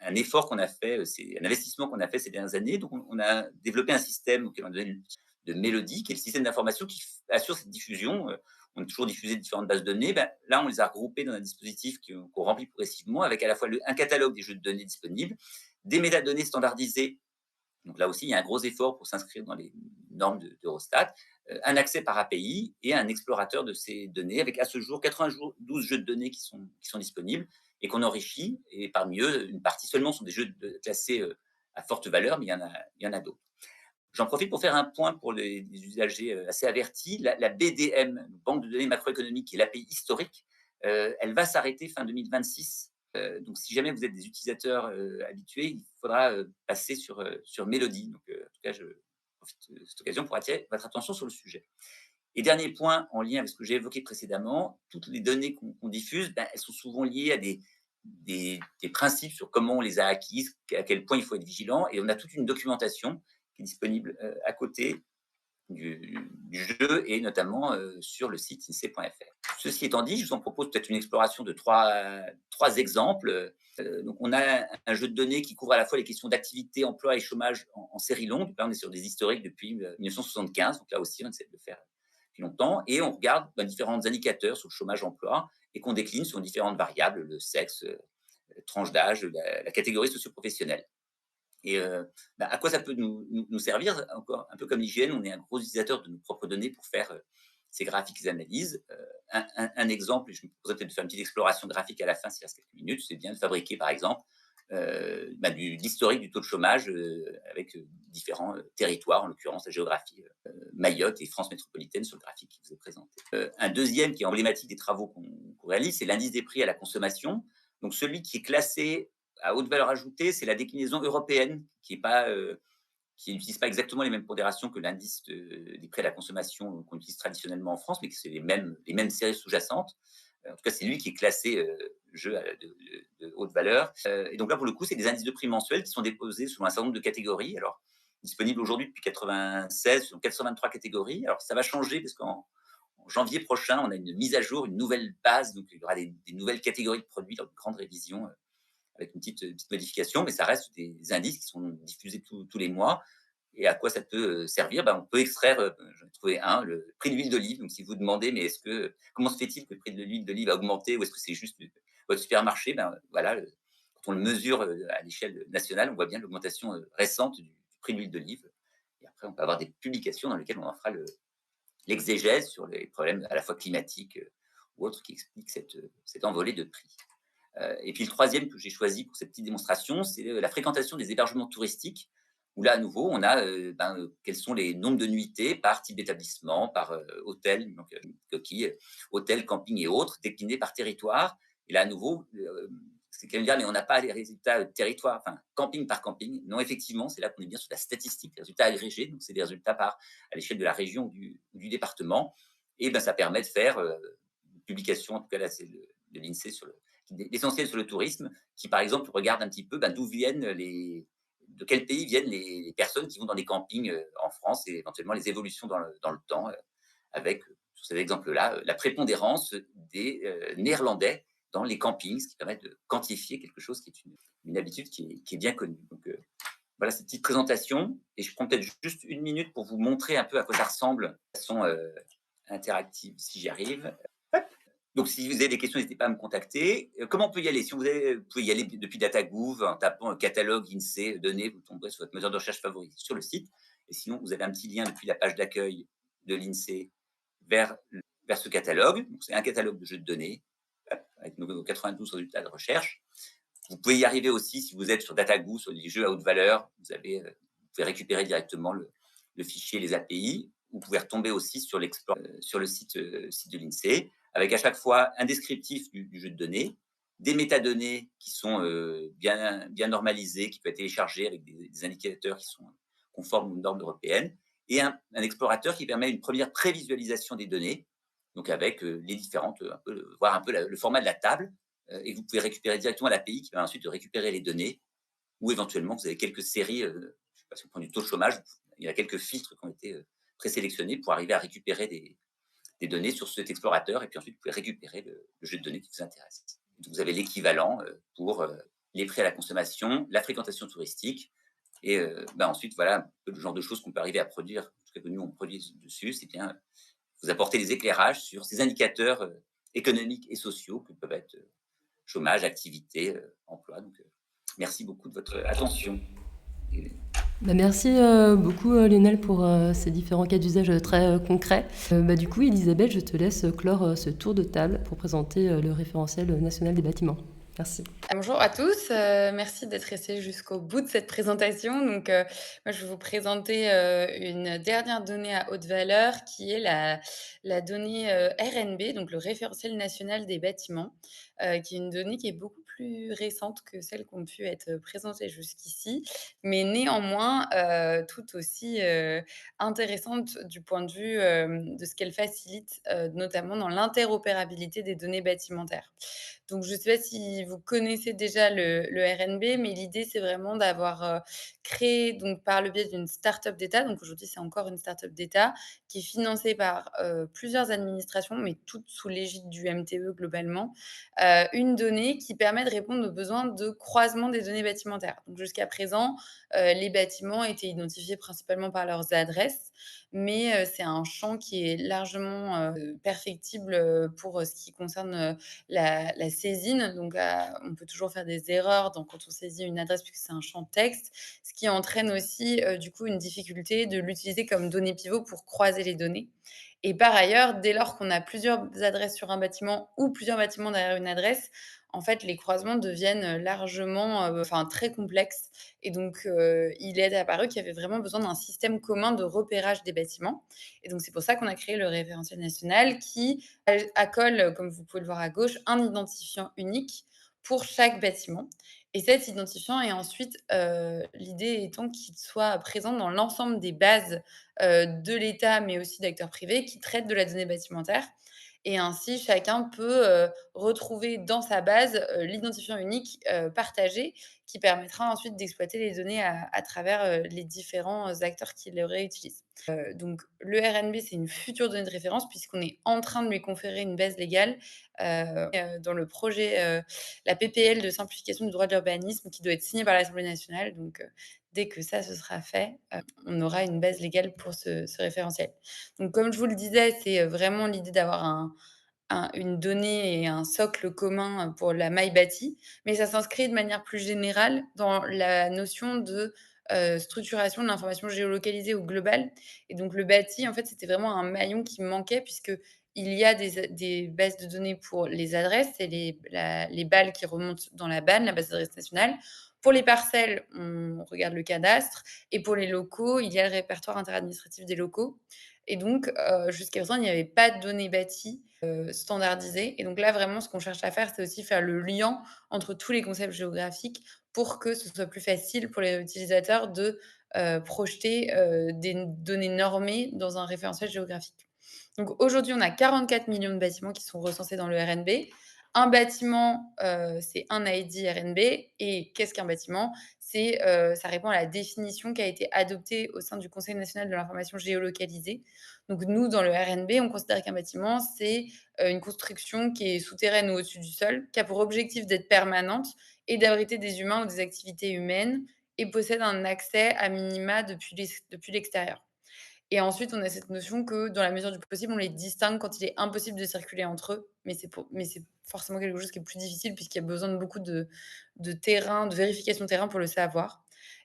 un effort qu'on a fait, c'est un investissement qu'on a fait ces dernières années. Donc on a développé un système auquel on a donné de Mélodie, qui est le système d'information qui assure cette diffusion. On a toujours diffusé différentes bases de données. Ben, là, on les a regroupées dans un dispositif qu'on remplit progressivement, avec à la fois un catalogue des jeux de données disponibles, des métadonnées standardisées. Donc là aussi, il y a un gros effort pour s'inscrire dans les normes d'Eurostat, un accès par API et un explorateur de ces données, avec à ce jour 92 jeux de données qui sont disponibles et qu'on enrichit. Et parmi eux, une partie seulement sont des jeux classés à forte valeur, mais il y en a d'autres. J'en profite pour faire un point pour les usagers assez avertis. La BDM, Banque de données macroéconomiques, qui est l'API historique, elle va s'arrêter fin 2026. Donc, si jamais vous êtes des utilisateurs habitués, il faudra passer sur Mélodie. Donc, en tout cas, je profite de cette occasion pour attirer votre attention sur le sujet. Et dernier point, en lien avec ce que j'ai évoqué précédemment, toutes les données qu'on diffuse, ben, elles sont souvent liées à des principes sur comment on les a acquises, à quel point il faut être vigilant. Et on a toute une documentation qui est disponible à côté du jeu, et notamment sur le site insee.fr. Ceci étant dit, je vous en propose peut-être une exploration de trois exemples. Donc, on a un jeu de données qui couvre à la fois les questions d'activité, emploi et chômage en série longue. Là, on est sur des historiques depuis 1975. Donc là aussi, on essaie de le faire depuis longtemps. Et on regarde différents indicateurs sur le chômage-emploi et qu'on décline sur différentes variables, le sexe, tranche d'âge, la catégorie socio-professionnelle. Et à quoi ça peut nous servir? Encore un peu comme l'IGN, on est un gros utilisateur de nos propres données pour faire ces graphiques et analyses. Un exemple, je me proposerais peut-être de faire une petite exploration graphique à la fin, s'il reste quelques minutes, c'est bien de fabriquer, par exemple, l'historique du taux de chômage avec différents territoires, en l'occurrence la géographie Mayotte et France métropolitaine sur le graphique qui vous est présenté. Un deuxième qui est emblématique des travaux qu'on réalise, c'est l'indice des prix à la consommation. Donc celui qui est classé à haute valeur ajoutée, c'est la déclinaison européenne qui n'utilise pas exactement les mêmes pondérations que l'indice des prix à la consommation qu'on utilise traditionnellement en France, mais que c'est les mêmes séries sous-jacentes. En tout cas, c'est lui qui est classé jeu de haute valeur. Et donc là, pour le coup, c'est des indices de prix mensuels qui sont déposés selon un certain nombre de catégories. Alors, disponibles aujourd'hui depuis 1996, selon 423 catégories. Alors, ça va changer parce qu'en janvier prochain, on a une mise à jour, une nouvelle base. Donc, il y aura des nouvelles catégories de produits dans une grande révision avec une petite modification, mais ça reste des indices qui sont diffusés tous les mois. Et à quoi ça peut servir? On peut extraire, j'en ai trouvé le prix de l'huile d'olive. Donc, si vous demandez, mais comment se fait-il que le prix de l'huile d'olive a augmenté, ou est-ce que c'est juste votre supermarché? Voilà, quand on le mesure à l'échelle nationale, on voit bien l'augmentation récente du prix de l'huile d'olive. Et après, on peut avoir des publications dans lesquelles on en fera l'exégèse sur les problèmes à la fois climatiques ou autres qui expliquent cette envolée de prix. Et puis le troisième que j'ai choisi pour cette petite démonstration, c'est la fréquentation des hébergements touristiques, où là, à nouveau, on a quels sont les nombres de nuitées par type d'établissement, par hôtel, donc coquille, hôtel, camping et autres, déclinés par territoire. Et là, à nouveau, C'est quand même dire, mais on n'a pas les résultats territoire, enfin, camping par camping. Non, effectivement, c'est là qu'on est bien sur la statistique, les résultats agrégés. Donc, c'est des résultats à l'échelle de la région ou du département. Et ben, ça permet de faire une publication, en tout cas là, c'est de l'INSEE sur l'essentiel sur le tourisme, qui par exemple regarde un petit peu d'où viennent de quel pays viennent les personnes qui vont dans les campings en France et éventuellement les évolutions dans le temps, avec, sur cet exemple-là, la prépondérance des Néerlandais dans les campings, ce qui permet de quantifier quelque chose qui est une habitude qui est bien connue. Donc, voilà cette petite présentation. Et je prends peut-être juste une minute pour vous montrer un peu à quoi ça ressemble de façon interactive, si j'y arrive. Donc, si vous avez des questions, n'hésitez pas à me contacter. Comment on peut y aller? Si vous pouvez y aller depuis DataGouv en tapant catalogue INSEE données, vous tomberez sur votre moteur de recherche favori sur le site. Et sinon, vous avez un petit lien depuis la page d'accueil de l'INSEE vers ce catalogue. C'est un catalogue de jeux de données avec nos 92 résultats de recherche. Vous pouvez y arriver aussi si vous êtes sur DataGouv, sur les jeux à haute valeur. Vous pouvez récupérer directement le fichier, les API. Vous pouvez retomber aussi sur le site de l'INSEE, avec à chaque fois un descriptif du jeu de données, des métadonnées qui sont bien normalisées, qui peuvent être téléchargées avec des indicateurs qui sont conformes aux normes européennes, et un explorateur qui permet une première prévisualisation des données, donc avec les différentes, voir un peu le format de la table, et vous pouvez récupérer directement l'API qui va ensuite récupérer les données, ou éventuellement vous avez quelques séries, je ne sais pas si on prend du taux de chômage, il y a quelques filtres qui ont été présélectionnés pour arriver à récupérer des données sur cet explorateur, et puis ensuite vous pouvez récupérer le jeu de données qui vous intéresse. Donc, vous avez l'équivalent pour les prêts à la consommation, la fréquentation touristique, et ensuite voilà un peu le genre de choses qu'on peut arriver à produire, en tout cas que nous on produit dessus, c'est bien vous apporter des éclairages sur ces indicateurs économiques et sociaux que peuvent être chômage, activité, emploi. Donc merci beaucoup de votre attention. Merci beaucoup Lionel pour ces différents cas d'usage très concrets. Du coup, Elisabeth, je te laisse clore ce tour de table pour présenter le référentiel national des bâtiments. Merci. Bonjour à tous, merci d'être restés jusqu'au bout de cette présentation. Donc, moi, je vais vous présenter une dernière donnée à haute valeur qui est la donnée RNB, donc le référentiel national des bâtiments, qui est une donnée qui est beaucoup plus récente que celles qui ont pu être présentées jusqu'ici, mais néanmoins tout aussi intéressante du point de vue de ce qu'elle facilite, notamment dans l'interopérabilité des données bâtimentaires. Donc, je ne sais pas si vous connaissez déjà le RNB, mais l'idée, c'est vraiment d'avoir créé, donc, par le biais d'une start-up d'État, donc aujourd'hui, c'est encore une start-up d'État, qui est financée par plusieurs administrations, mais toutes sous l'égide du MTE globalement, une donnée qui permet de répondre aux besoins de croisement des données bâtimentaires. Donc, jusqu'à présent, les bâtiments étaient identifiés principalement par leurs adresses, mais c'est un champ qui est largement perfectible pour ce qui concerne la saisine. Donc, on peut toujours faire des erreurs quand on saisit une adresse puisque c'est un champ texte, ce qui entraîne aussi du coup une difficulté de l'utiliser comme donnée pivot pour croiser les données. Et par ailleurs, dès lors qu'on a plusieurs adresses sur un bâtiment ou plusieurs bâtiments derrière une adresse, en fait, les croisements deviennent largement, très complexes. Et donc, il est apparu qu'il y avait vraiment besoin d'un système commun de repérage des bâtiments. Et donc, c'est pour ça qu'on a créé le référentiel national qui accole, comme vous pouvez le voir à gauche, un identifiant unique pour chaque bâtiment. Et cet identifiant est ensuite, l'idée étant qu'il soit présent dans l'ensemble des bases de l'État, mais aussi d'acteurs privés qui traitent de la donnée bâtimentaire. Et ainsi, chacun peut retrouver dans sa base l'identifiant unique partagé qui permettra ensuite d'exploiter les données à travers les différents acteurs qui le réutilisent. Donc, le RNB, c'est une future donnée de référence puisqu'on est en train de lui conférer une base légale dans le projet, la PPL de simplification du droit de l'urbanisme qui doit être signée par l'Assemblée nationale. Donc, dès que ça, ce sera fait, on aura une base légale pour ce référentiel. Donc, comme je vous le disais, c'est vraiment l'idée d'avoir une donnée et un socle commun pour la maille bâtie, mais ça s'inscrit de manière plus générale dans la notion de structuration de l'information géolocalisée ou globale. Et donc, le bâti, en fait, c'était vraiment un maillon qui manquait puisque il y a des bases de données pour les adresses et les balles qui remontent dans la BAN, la base d'adresse nationale. Pour les parcelles, on regarde le cadastre et pour les locaux, il y a le répertoire interadministratif des locaux. Et donc, jusqu'à présent, il n'y avait pas de données bâties, standardisées. Et donc là, vraiment, ce qu'on cherche à faire, c'est aussi faire le lien entre tous les concepts géographiques pour que ce soit plus facile pour les utilisateurs de, projeter, des données normées dans un référentiel géographique. Donc aujourd'hui, on a 44 millions de bâtiments qui sont recensés dans le RNB. Un bâtiment, c'est un ID RNB. Et qu'est-ce qu'un bâtiment? C'est, ça répond à la définition qui a été adoptée au sein du Conseil national de l'information géolocalisée. Donc nous, dans le RNB, on considère qu'un bâtiment, c'est, une construction qui est souterraine ou au-dessus du sol, qui a pour objectif d'être permanente et d'abriter des humains ou des activités humaines et possède un accès à minima depuis l'extérieur. Et ensuite, on a cette notion que, dans la mesure du possible, on les distingue quand il est impossible de circuler entre eux, mais c'est forcément quelque chose qui est plus difficile puisqu'il y a besoin de beaucoup de terrain, de vérification de terrain pour le savoir.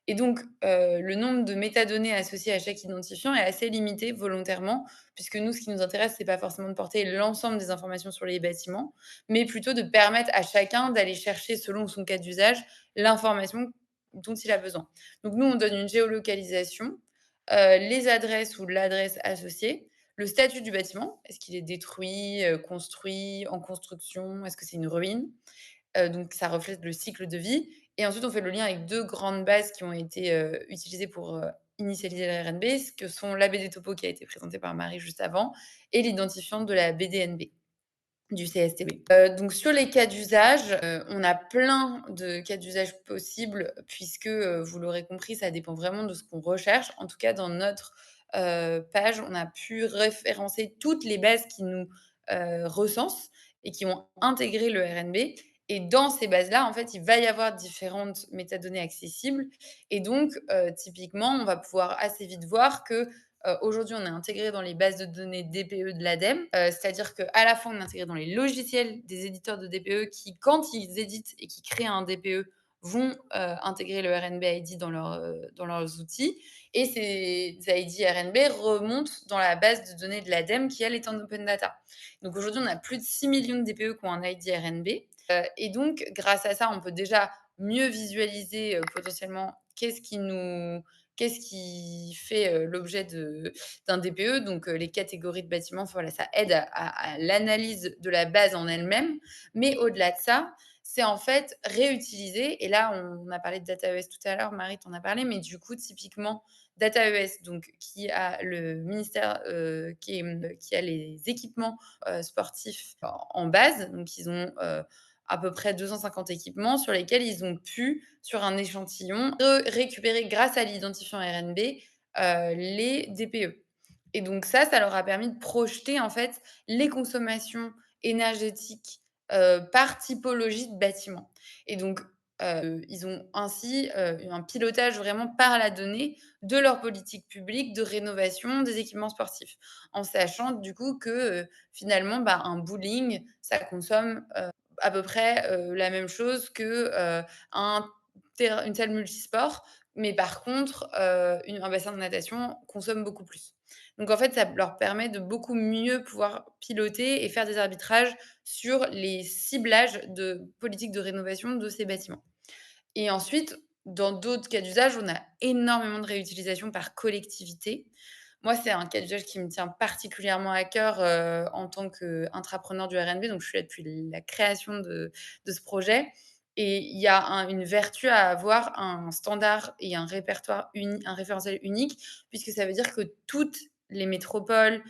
Et donc, le nombre de métadonnées associées à chaque identifiant est assez limité volontairement, puisque nous, ce qui nous intéresse, c'est pas forcément de porter l'ensemble des informations sur les bâtiments, mais plutôt de permettre à chacun d'aller chercher, selon son cas d'usage, l'information dont il a besoin. Donc nous, on donne une géolocalisation, les adresses ou l'adresse associée, le statut du bâtiment, est-ce qu'il est détruit, construit, en construction, est-ce que c'est une ruine? Donc ça reflète le cycle de vie. Et ensuite, on fait le lien avec 2 grandes bases qui ont été, utilisées pour, initialiser la RNB, ce que sont la BD Topo qui a été présentée par Marie juste avant et l'identifiant de la BDNB. Du CSTB. Donc sur les cas d'usage, on a plein de cas d'usage possibles puisque, vous l'aurez compris, ça dépend vraiment de ce qu'on recherche. En tout cas, dans notre, page, on a pu référencer toutes les bases qui nous, recensent et qui ont intégré le RNB. Et dans ces bases-là, en fait, il va y avoir différentes métadonnées accessibles. Et donc, typiquement, on va pouvoir assez vite voir que, aujourd'hui, on est intégré dans les bases de données DPE de l'ADEME, c'est-à-dire qu'à la fois, on est intégré dans les logiciels des éditeurs de DPE qui, quand ils éditent et qui créent un DPE, vont, intégrer le RNB ID dans leurs outils. Et ces ID RNB remontent dans la base de données de l'ADEME qui, elle, est en open data. Donc aujourd'hui, on a plus de 6 millions de DPE qui ont un ID RNB. Et donc, grâce à ça, on peut déjà mieux visualiser, potentiellement qu'est-ce qui fait, l'objet d'un DPE, donc les catégories de bâtiments. Enfin, voilà, ça aide à l'analyse de la base en elle-même. Mais au-delà de ça, c'est en fait réutiliser. Et là, on a parlé de DataES tout à l'heure, Marie t'en a parlé, mais du coup, typiquement, DataES, donc qui a le ministère, qui a les équipements, sportifs en base. Donc ils ont, à peu près 250 équipements sur lesquels ils ont pu, sur un échantillon, récupérer grâce à l'identifiant RNB, les DPE. Et donc ça leur a permis de projeter en fait les consommations énergétiques, par typologie de bâtiment. Et donc, ils ont ainsi, un pilotage vraiment par la donnée de leur politique publique de rénovation des équipements sportifs. En sachant du coup que, finalement, bah, un bowling, ça consomme, à peu près, la même chose que, un une salle multisport, mais par contre, un bassin de natation consomme beaucoup plus. Donc en fait, ça leur permet de beaucoup mieux pouvoir piloter et faire des arbitrages sur les ciblages de politiques de rénovation de ces bâtiments. Et ensuite, dans d'autres cas d'usage, on a énormément de réutilisation par collectivité. Moi, c'est un cas d'usage qui me tient particulièrement à cœur, en tant qu'intrapreneur du RNB. Donc je suis là depuis la création de ce projet. Et il y a une vertu à avoir un standard et un référentiel unique, puisque ça veut dire que toutes les métropoles,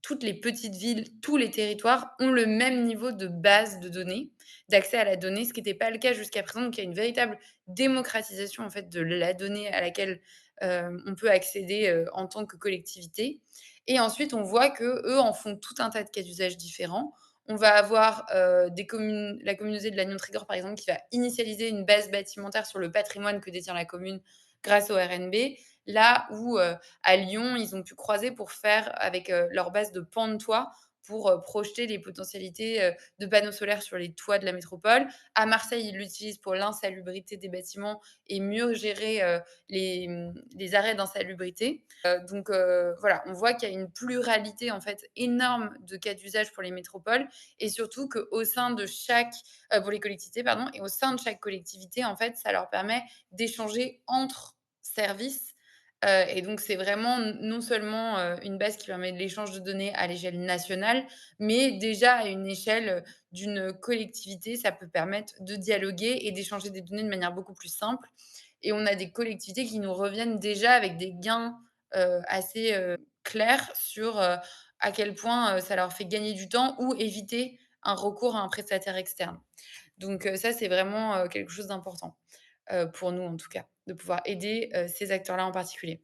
toutes les petites villes, tous les territoires ont le même niveau de base de données, d'accès à la donnée, ce qui n'était pas le cas jusqu'à présent. Donc il y a une véritable démocratisation en fait de la donnée à laquelle, on peut accéder, en tant que collectivité. Et ensuite, on voit qu'eux en font tout un tas de cas d'usage différents. On va avoir, la communauté de Lannion-Trégor, par exemple, qui va initialiser une base bâtimentaire sur le patrimoine que détient la commune grâce au RNB. Là où, à Lyon, ils ont pu croiser pour faire avec, leur base de pans de toit pour, projeter les potentialités, de panneaux solaires sur les toits de la métropole. À Marseille, ils l'utilisent pour l'insalubrité des bâtiments et mieux gérer, les arrêts d'insalubrité. Donc voilà, on voit qu'il y a une pluralité, en fait, énorme de cas d'usage pour les métropoles. Et surtout qu'au sein de chaque pour les collectivités, pardon. Et au sein de chaque collectivité, en fait, ça leur permet d'échanger entre services, Et donc c'est vraiment non seulement, une base qui permet de l'échange de données à l'échelle nationale, mais déjà à une échelle, d'une collectivité, ça peut permettre de dialoguer et d'échanger des données de manière beaucoup plus simple. Et on a des collectivités qui nous reviennent déjà avec des gains, assez, clairs sur, à quel point, ça leur fait gagner du temps ou éviter un recours à un prestataire externe. Donc ça, c'est vraiment, quelque chose d'important, pour nous en tout cas, de pouvoir aider, ces acteurs-là en particulier.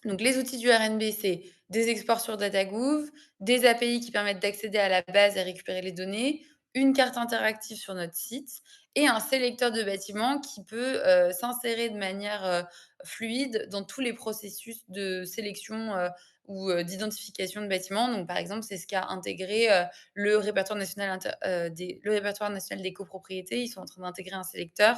Donc les outils du RNB, c'est des exports sur DataGouv, des API qui permettent d'accéder à la base et récupérer les données, une carte interactive sur notre site et un sélecteur de bâtiments qui peut, s'insérer de manière, fluide dans tous les processus de sélection, ou, d'identification de bâtiments. Donc par exemple, c'est ce qu'a intégré, le répertoire national des copropriétés. Ils sont en train d'intégrer un sélecteur,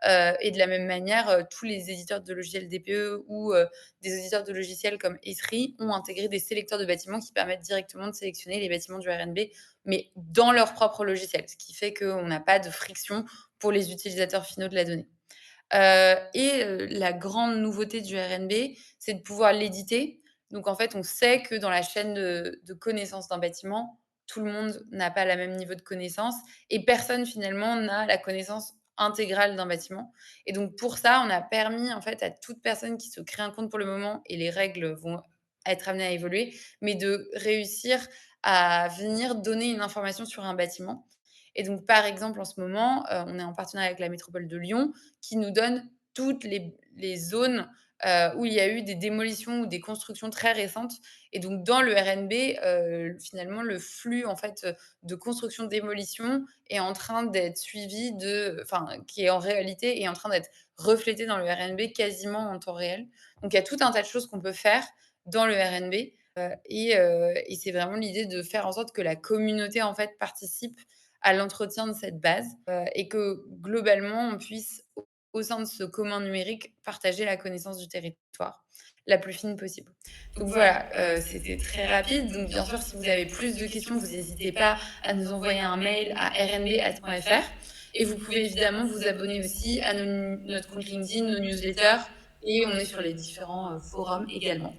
et de la même manière, tous les éditeurs de logiciels DPE ou, des éditeurs de logiciels comme Esri ont intégré des sélecteurs de bâtiments qui permettent directement de sélectionner les bâtiments du RNB, mais dans leur propre logiciel, ce qui fait qu'on n'a pas de friction pour les utilisateurs finaux de la donnée. La grande nouveauté du RNB, c'est de pouvoir l'éditer. Donc en fait, on sait que dans la chaîne de connaissance d'un bâtiment, tout le monde n'a pas le même niveau de connaissance et personne finalement n'a la connaissance intégrale d'un bâtiment. Et donc pour ça, on a permis en fait à toute personne qui se crée un compte pour le moment, et les règles vont être amenées à évoluer, mais de réussir à venir donner une information sur un bâtiment. Et donc par exemple, en ce moment, on est en partenariat avec la métropole de Lyon qui nous donne toutes les zones, où il y a eu des démolitions ou des constructions très récentes. Et donc dans le RNB, finalement le flux en fait, de construction-démolition est en train d'être suivi qui est en réalité est en train d'être reflété dans le RNB quasiment en temps réel. Donc il y a tout un tas de choses qu'on peut faire dans le RNB, et c'est vraiment l'idée de faire en sorte que la communauté en fait participe à l'entretien de cette base, et que globalement on puisse au sein de ce commun numérique, partager la connaissance du territoire la plus fine possible. Donc voilà, c'était très rapide. Donc bien sûr, si vous avez plus de questions, vous n'hésitez pas à nous envoyer un mail à rnb@fr, et vous pouvez évidemment vous abonner aussi à notre compte LinkedIn, nos newsletters, et on est sur les différents, forums également.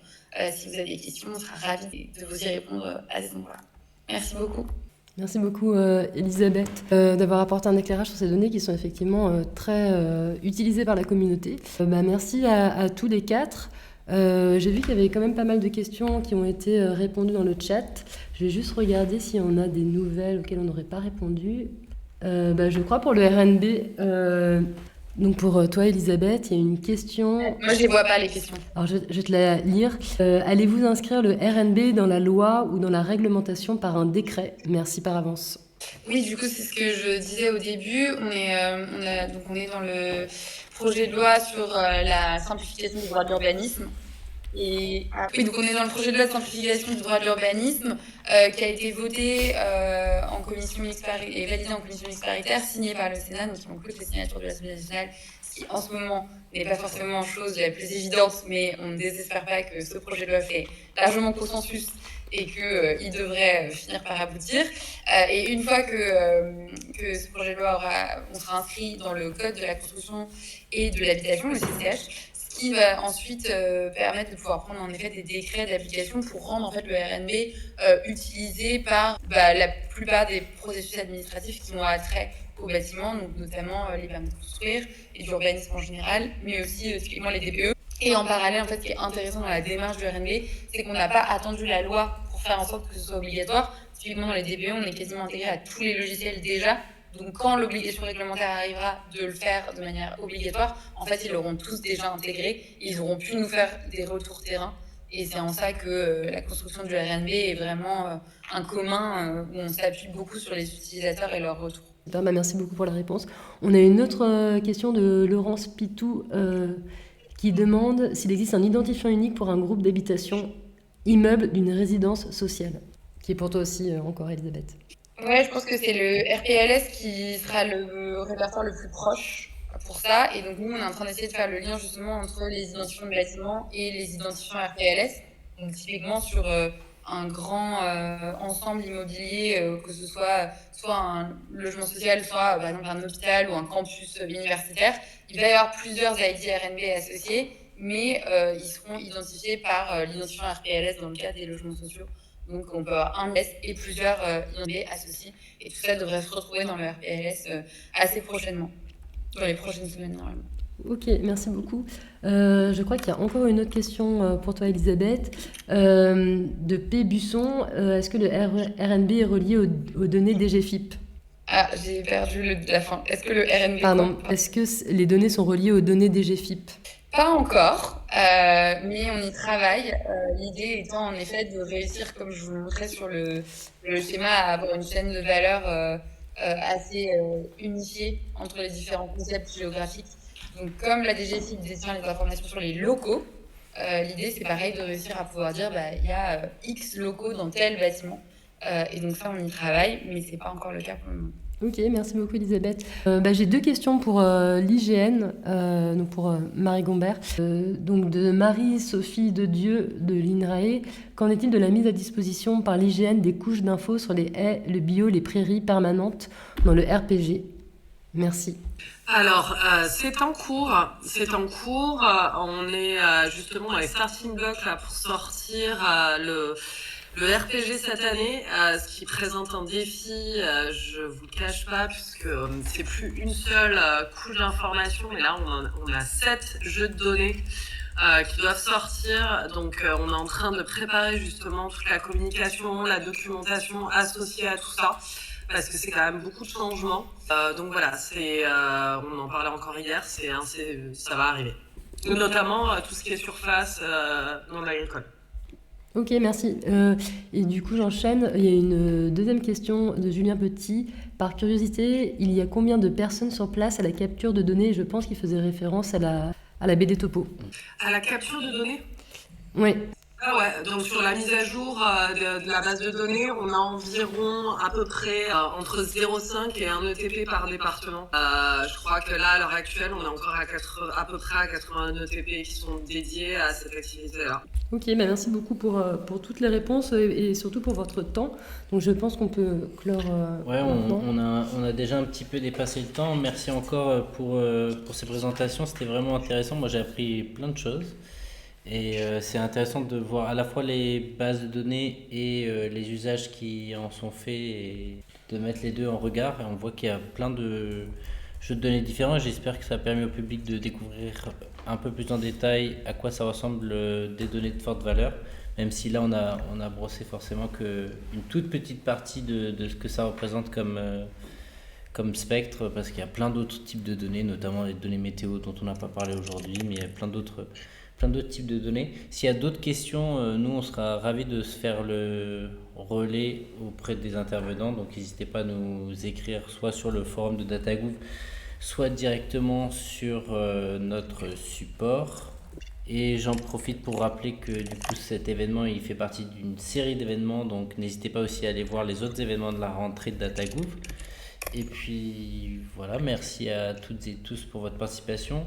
Si vous avez des questions, on sera ravis de vous y répondre, à ce moment-là. Merci beaucoup. Merci beaucoup, Elisabeth, d'avoir apporté un éclairage sur ces données qui sont effectivement très utilisées par la communauté. Merci à tous les quatre. J'ai vu qu'il y avait quand même pas mal de questions qui ont été répondues dans le chat. Je vais juste regarder si on a des nouvelles auxquelles on n'aurait pas répondu. Je crois pour le RNB, donc pour toi, Elisabeth, il y a une question. Moi, je ne les vois pas, les questions. Alors, je vais te la lire. Allez-vous inscrire le RNB dans la loi ou dans la réglementation par un décret? Merci par avance. Oui, du coup, c'est ce que je disais au début. On est dans le projet de loi sur la simplification du droit de l'urbanisme. Oui, donc on est dans le projet de loi de simplification du droit de l'urbanisme, qui a été voté en commission mixte et validé en commission mixte paritaire, signé par le Sénat, donc il manque plus que les signatures de l'Assemblée nationale, ce qui en ce moment n'est pas forcément chose la plus évidente, mais on ne désespère pas que ce projet de loi fait largement consensus et qu'il devrait finir par aboutir. Et une fois que ce projet de loi on sera inscrit dans le Code de la construction et de l'habitation, le CCH, qui va ensuite permettre de pouvoir prendre en effet des décrets d'application pour rendre en fait le RNB utilisé par la plupart des processus administratifs qui ont attrait au bâtiment, donc notamment les permis de construire et l'urbanisme en général, mais aussi typiquement les DPE. Et en parallèle, en fait, ce qui est intéressant dans la démarche du RNB, c'est qu'on n'a pas attendu la loi pour faire en sorte que ce soit obligatoire. Typiquement dans les DPE, on est quasiment intégré à tous les logiciels déjà. Donc quand l'obligation réglementaire arrivera de le faire de manière obligatoire, en fait, ils l'auront tous déjà intégré. Ils auront pu nous faire des retours terrain. Et c'est en ça que la construction du RNB est vraiment un commun où on s'appuie beaucoup sur les utilisateurs et leurs retours. Merci beaucoup pour la réponse. On a une autre question de Laurence Pitou qui demande s'il existe un identifiant unique pour un groupe d'habitation immeuble d'une résidence sociale, qui est pour toi aussi encore, Elisabeth. Ouais, je pense que c'est le RPLS qui sera le répertoire le plus proche pour ça. Et donc, nous, on est en train d'essayer de faire le lien justement entre les identifiants de bâtiments et les identifiants RPLS. Donc, typiquement sur un grand ensemble immobilier, que ce soit un logement social, soit par exemple un hôpital ou un campus universitaire, il va y avoir plusieurs ID RNB associés. mais ils seront identifiés par l'identifiant RPLS dans le cas des logements sociaux. Donc on peut avoir un LS et plusieurs INB associés, et tout ça devrait se retrouver dans le RPLS assez prochainement, dans les prochaines semaines normalement. Ok, merci beaucoup. Je crois qu'il y a encore une autre question pour toi, Elisabeth. De P. Busson, est-ce que le RNB est relié aux données DGFIP? Ah, j'ai perdu la fin. Est-ce que le RNB... Pardon, est-ce que les données sont reliées aux données DGFIP? Pas encore, mais on y travaille. L'idée étant en effet de réussir, comme je vous le montrais sur le schéma, à avoir une chaîne de valeur assez unifiée entre les différents concepts géographiques. Donc comme la DGFIP détient les informations sur les locaux, l'idée c'est pareil de réussir à pouvoir dire il y a X locaux dans tel bâtiment. Et donc ça on y travaille, mais c'est pas encore le cas pour le moment. Ok, merci beaucoup Elisabeth. J'ai 2 questions pour l'IGN, donc pour Marie Gombert. Donc de Marie-Sophie de Dieu de l'INRAE, qu'en est-il de la mise à disposition par l'IGN des couches d'infos sur les haies, le bio, les prairies permanentes dans le RPG? Merci. Alors, c'est en cours. On est justement dans les starting blocks là, pour sortir le RPG cette année, ce qui présente un défi, je vous le cache pas, puisque c'est plus une seule couche d'information, mais là on a 7 jeux de données qui doivent sortir. Donc on est en train de préparer justement toute la communication, la documentation associée à tout ça, parce que c'est quand même beaucoup de changements. Donc voilà, on en parlait encore hier, ça va arriver. Notamment tout ce qui est surface dans l'agricole. Ok, merci. Et du coup, j'enchaîne. Il y a une deuxième question de Julien Petit. Par curiosité, il y a combien de personnes sur place à la capture de données? Je pense qu'il faisait référence à la BD Topo. À la capture de données? Oui. Ah ouais, donc sur la mise à jour de la base de données, on a environ à peu près entre 0,5 et 1 ETP par département. Je crois que là, à l'heure actuelle, on est encore à peu près à 80 ETP qui sont dédiés à cette activité-là. Ok, merci beaucoup pour toutes les réponses et surtout pour votre temps. Donc je pense qu'on peut clore. Ouais, on a déjà un petit peu dépassé le temps. Merci encore pour ces présentations, c'était vraiment intéressant. Moi, j'ai appris plein de choses. Et c'est intéressant de voir à la fois les bases de données et les usages qui en sont faits et de mettre les deux en regard. Et on voit qu'il y a plein de jeux de données différents. J'espère que ça a permis au public de découvrir un peu plus en détail à quoi ça ressemble des données de forte valeur. Même si là, on a brossé forcément qu'une toute petite partie de ce que ça représente comme spectre, parce qu'il y a plein d'autres types de données, notamment les données météo dont on n'a pas parlé aujourd'hui, mais il y a plein d'autres types de données. S'il y a d'autres questions, nous on sera ravis de se faire le relais auprès des intervenants, donc n'hésitez pas à nous écrire soit sur le forum de DataGouv, soit directement sur notre support. Et j'en profite pour rappeler que du coup cet événement il fait partie d'une série d'événements, donc n'hésitez pas aussi à aller voir les autres événements de la rentrée de DataGouv. Et puis voilà, merci à toutes et tous pour votre participation.